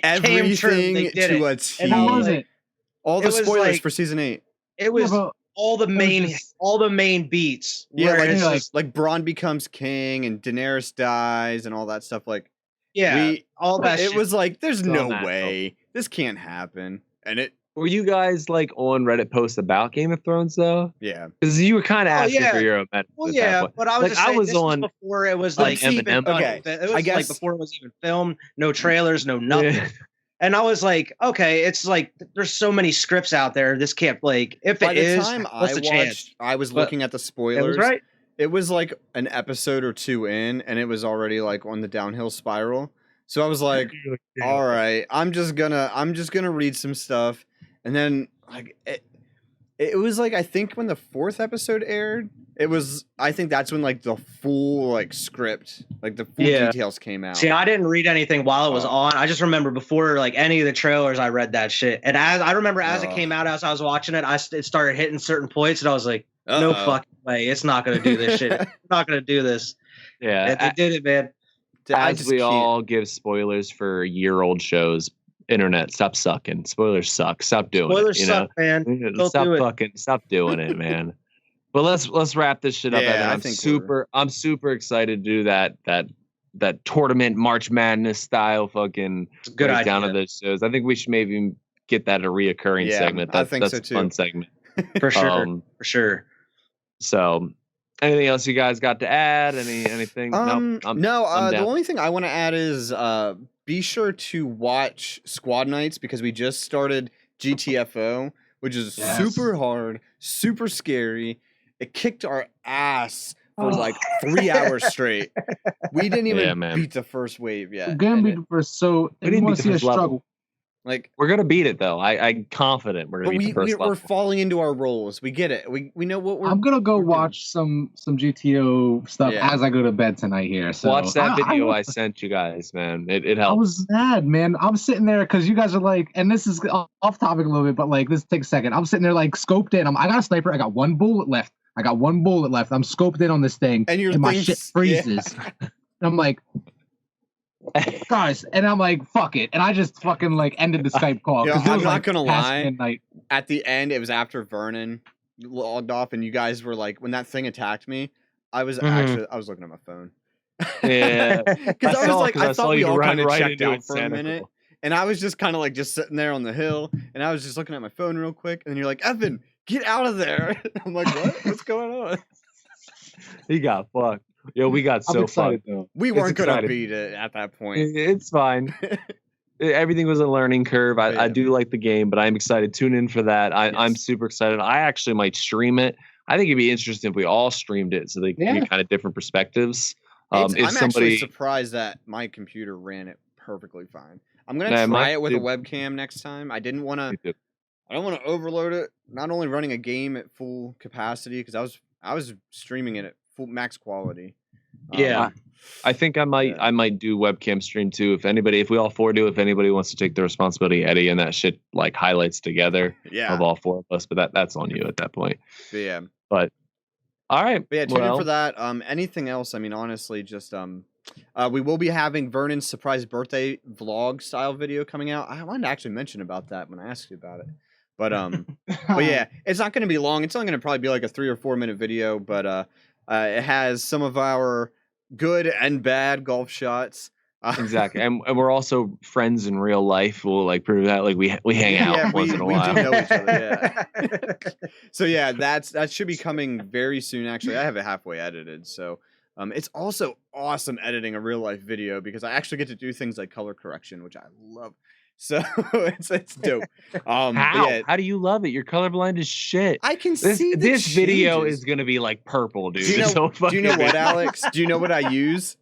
came true. They Everything did to it. a T. And I How was was like, it? All the it was spoilers like- for season 8. It was but all the was main just- all the main beats. Yeah, where like it's like- just, like Bronn becomes king and Daenerys dies and all that stuff. Like yeah, we, all that. it shit. was like, there's So no natural. way this can't happen, and it, Were you guys like on Reddit posts about Game of Thrones though? yeah. Because you were kind of Oh, asking yeah. for your own medicine. Well, at that yeah, point. but I was Like, just I saying, was this on- was before it was But like see, even done. okay, It was I guess- like before it was even filmed. No trailers, no nothing. Yeah. And I was like, okay, it's like there's so many scripts out there. This can't like if By it the is, time what's I the chance? watched, I was But looking at the It spoilers. was right. It was like an episode or two in, and it was already like on the downhill spiral. So I was like, all right, I'm just gonna read some stuff, and then like it was like, I think when the 4th episode aired, I think that's when like the full like script, like the full Yeah. details came out. See, I didn't read anything while it was Oh. on. I just remember before like any of the trailers, I read that shit. And as I remember as it Oh. came out, as I was watching it, it started hitting certain points, and I was like, no Uh-oh. fucking way, it's not gonna do this shit. It's not gonna do this. Yeah. And they did it, man. I As just we can't. all give spoilers for year-old shows, internet, stop sucking. Spoilers suck. Stop doing Spoilers it. You suck, man. know, Don't stop do it. fucking, stop doing it, man. But let's wrap this shit up. Yeah, Evan. I I'm think I'm super excited to do that tournament March Madness style fucking It's a good breakdown idea. of those shows. I think we should maybe get that a reoccurring Yeah, segment. I That's, think that's so a too. fun segment. For sure. Um, For sure. So, anything else you guys got to add? Anything? No, I'm the down. only thing I want to add is be sure to watch Squad Nights, because we just started GTFO, which is Yes. super hard, super scary. It kicked our ass for Oh. like 3 hours straight. We didn't even Yeah, man. beat the first wave yet. Gonna and be it- the first. So We if you didn't want beat to the see a first level. struggle, like, We're gonna beat it though. I'm confident we're but gonna beat the first we're level. falling into our roles. We get it. We know what we're. I'm gonna go we're doing. watch some GTO stuff Yeah. as I go to bed tonight here. So Watch that video I I sent you guys, man. It I helps. was mad, man. I'm sitting there because you guys are like, and this is off topic a little bit, but like, this takes a second. I'm sitting there like scoped in. I got a sniper. I got one bullet left. I'm scoped in on this thing, And your my thing's- shit yeah. freezes. And I'm like, guys, and I'm like, fuck it, and I just fucking like ended the Skype call. Yo, 'cause it I'm was, not like, gonna past lie. midnight. At the end, it was after Vernon logged off, and you guys were like, when that thing attacked me, I was Mhm. I was looking at my phone. Yeah. Because I was saw- like, 'cause I saw thought we you all run kind of right checked into out for a Insanity. minute, and I was just kind of like just sitting there on the hill, and I was just looking at my phone real quick, and then you're like, Evan, get out of there. I'm like, what? What's going on? He got fucked. Yo, we got I'm so excited fucked. though. We It's weren't gonna exciting. beat it at that point. It's fine. Everything was a learning curve. I Yeah. do like the game, but I'm excited. Tune in for that. I'm Yes. super excited. I actually might stream it. I think it'd be interesting if we all streamed it so they can Yeah. get kind of different perspectives. I'm If actually somebody, surprised that my computer ran it perfectly fine. I'm gonna Yeah, try mine it with a too. webcam next time. I don't want to overload it. Not only running a game at full capacity, because I was streaming it at full max quality. Yeah. I think I might do webcam stream too. If we all four do, if anybody wants to take the responsibility, Eddie, and that shit like highlights together Yeah. of all four of us. But that's on you at that point. But yeah. All right. But yeah, tune in well, for that. Anything else? I mean, honestly, just we will be having Vernon's surprise birthday vlog style video coming out. I wanted to actually mention about that when I asked you about it. But but yeah, it's not going to be long. It's only going to probably be like a 3 or 4 minute video. But it has some of our good and bad golf shots. Exactly, and we're also friends in real life. We'll like prove that. Like we hang out once in a while. We do know each other. Yeah. So yeah, that should be coming very soon. Actually, I have it halfway edited. So it's also awesome editing a real life video because I actually get to do things like color correction, which I love. So it's dope. How? Yeah, How do you love it? You're colorblind as shit. I can This see the video changes. is gonna be like purple, dude. Do you know, It's so do you know fucking what, good. Alex? Do you know what I use?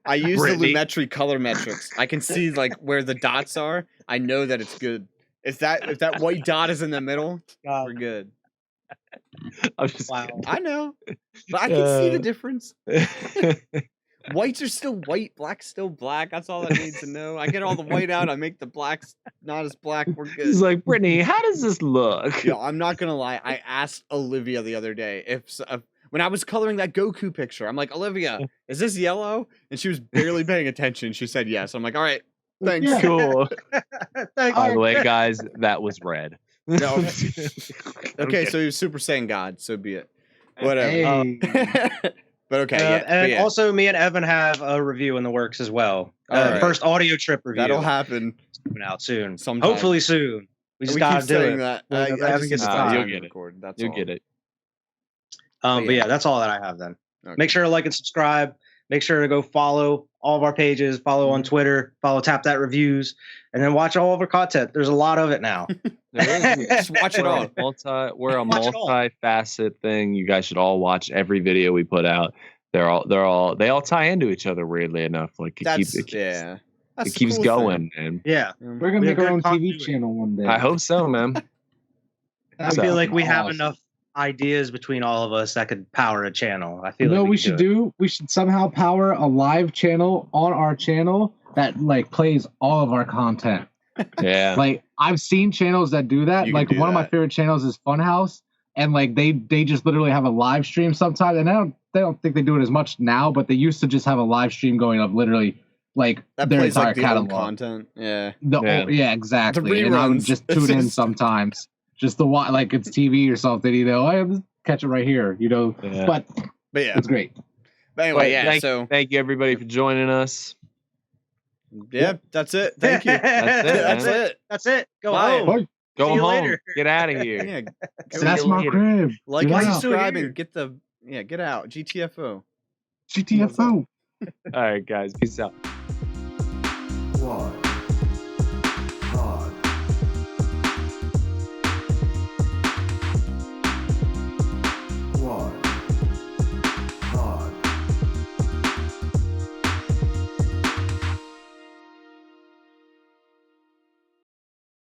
I use Brittany. the Lumetri color metrics. I can see like where the dots are. I know that it's good. If that white dot is in the middle, we're good. I'm just Wow. I know, but I can see the Uh, difference. Whites are still white, black's still black. That's all I need to know. I get all the white out. I make the blacks not as black. We're good. He's like, Brittany, how does this look? Yo, I'm not gonna lie. I asked Olivia the other day if when I was coloring that Goku picture, I'm like, Olivia, is this yellow? And she was barely paying attention. She said yes. I'm like, all right, thanks. Yeah. Cool. Thank By you. the way, guys, that was red. No. Okay, so he was Super Saiyan God, so be it. Whatever. Hey. But okay, and yeah. also, me and Evan have a review in the works as well. All right. First audio trip review. That'll happen. Coming out soon. Sometime. Hopefully soon. We just We gotta keep do saying it. that. Well, I Evan just gets need the time time. You'll to get it. record, that's You'll all. get it. But But yeah. yeah, that's all that I have then. Okay. Make sure to like and subscribe. Make sure to go follow all of our pages, follow on Twitter, follow Tap That Reviews, and then watch all of our content. There's a lot of it now. Just watch it all. We're a Watch it all. multi-facet thing. You guys should all watch every video we put out. They all tie into each other weirdly enough. Like it keeps yeah. That's it the keeps cool going, and Yeah. thing. We're gonna We make have our good own TV continuity. channel one day. I hope so, man. I That'd feel be like we have awesome. enough ideas between all of us that could power a channel. I feel You know like what we should do? We should somehow power a live channel on our channel that like plays all of our content. Yeah. Like I've seen channels that do that. You can Like do one of my that. favorite channels is Funhouse, and like they just literally have a live stream sometimes. And they don't think they do it as much now, but they used to just have a live stream going of literally like That their plays entire like the old catalog. content. Yeah. Yeah, exactly. And I would reruns. just It's tune in just- sometimes, just to watch like it's TV or something. You know, I just catch it right here. You know, Yeah. but But yeah. it's great. But anyway, yeah. Thank, So thank you everybody for joining us. yeah, that's it. Thank you. That's man. it. That's it. Go Bye. home. Bye. Go See you home. later. Get out of here. Yeah. See That's you my later. crib. Like Get and out. subscribe Here. and get out. GTFO. GTFO. All right, guys. Peace out. Quad.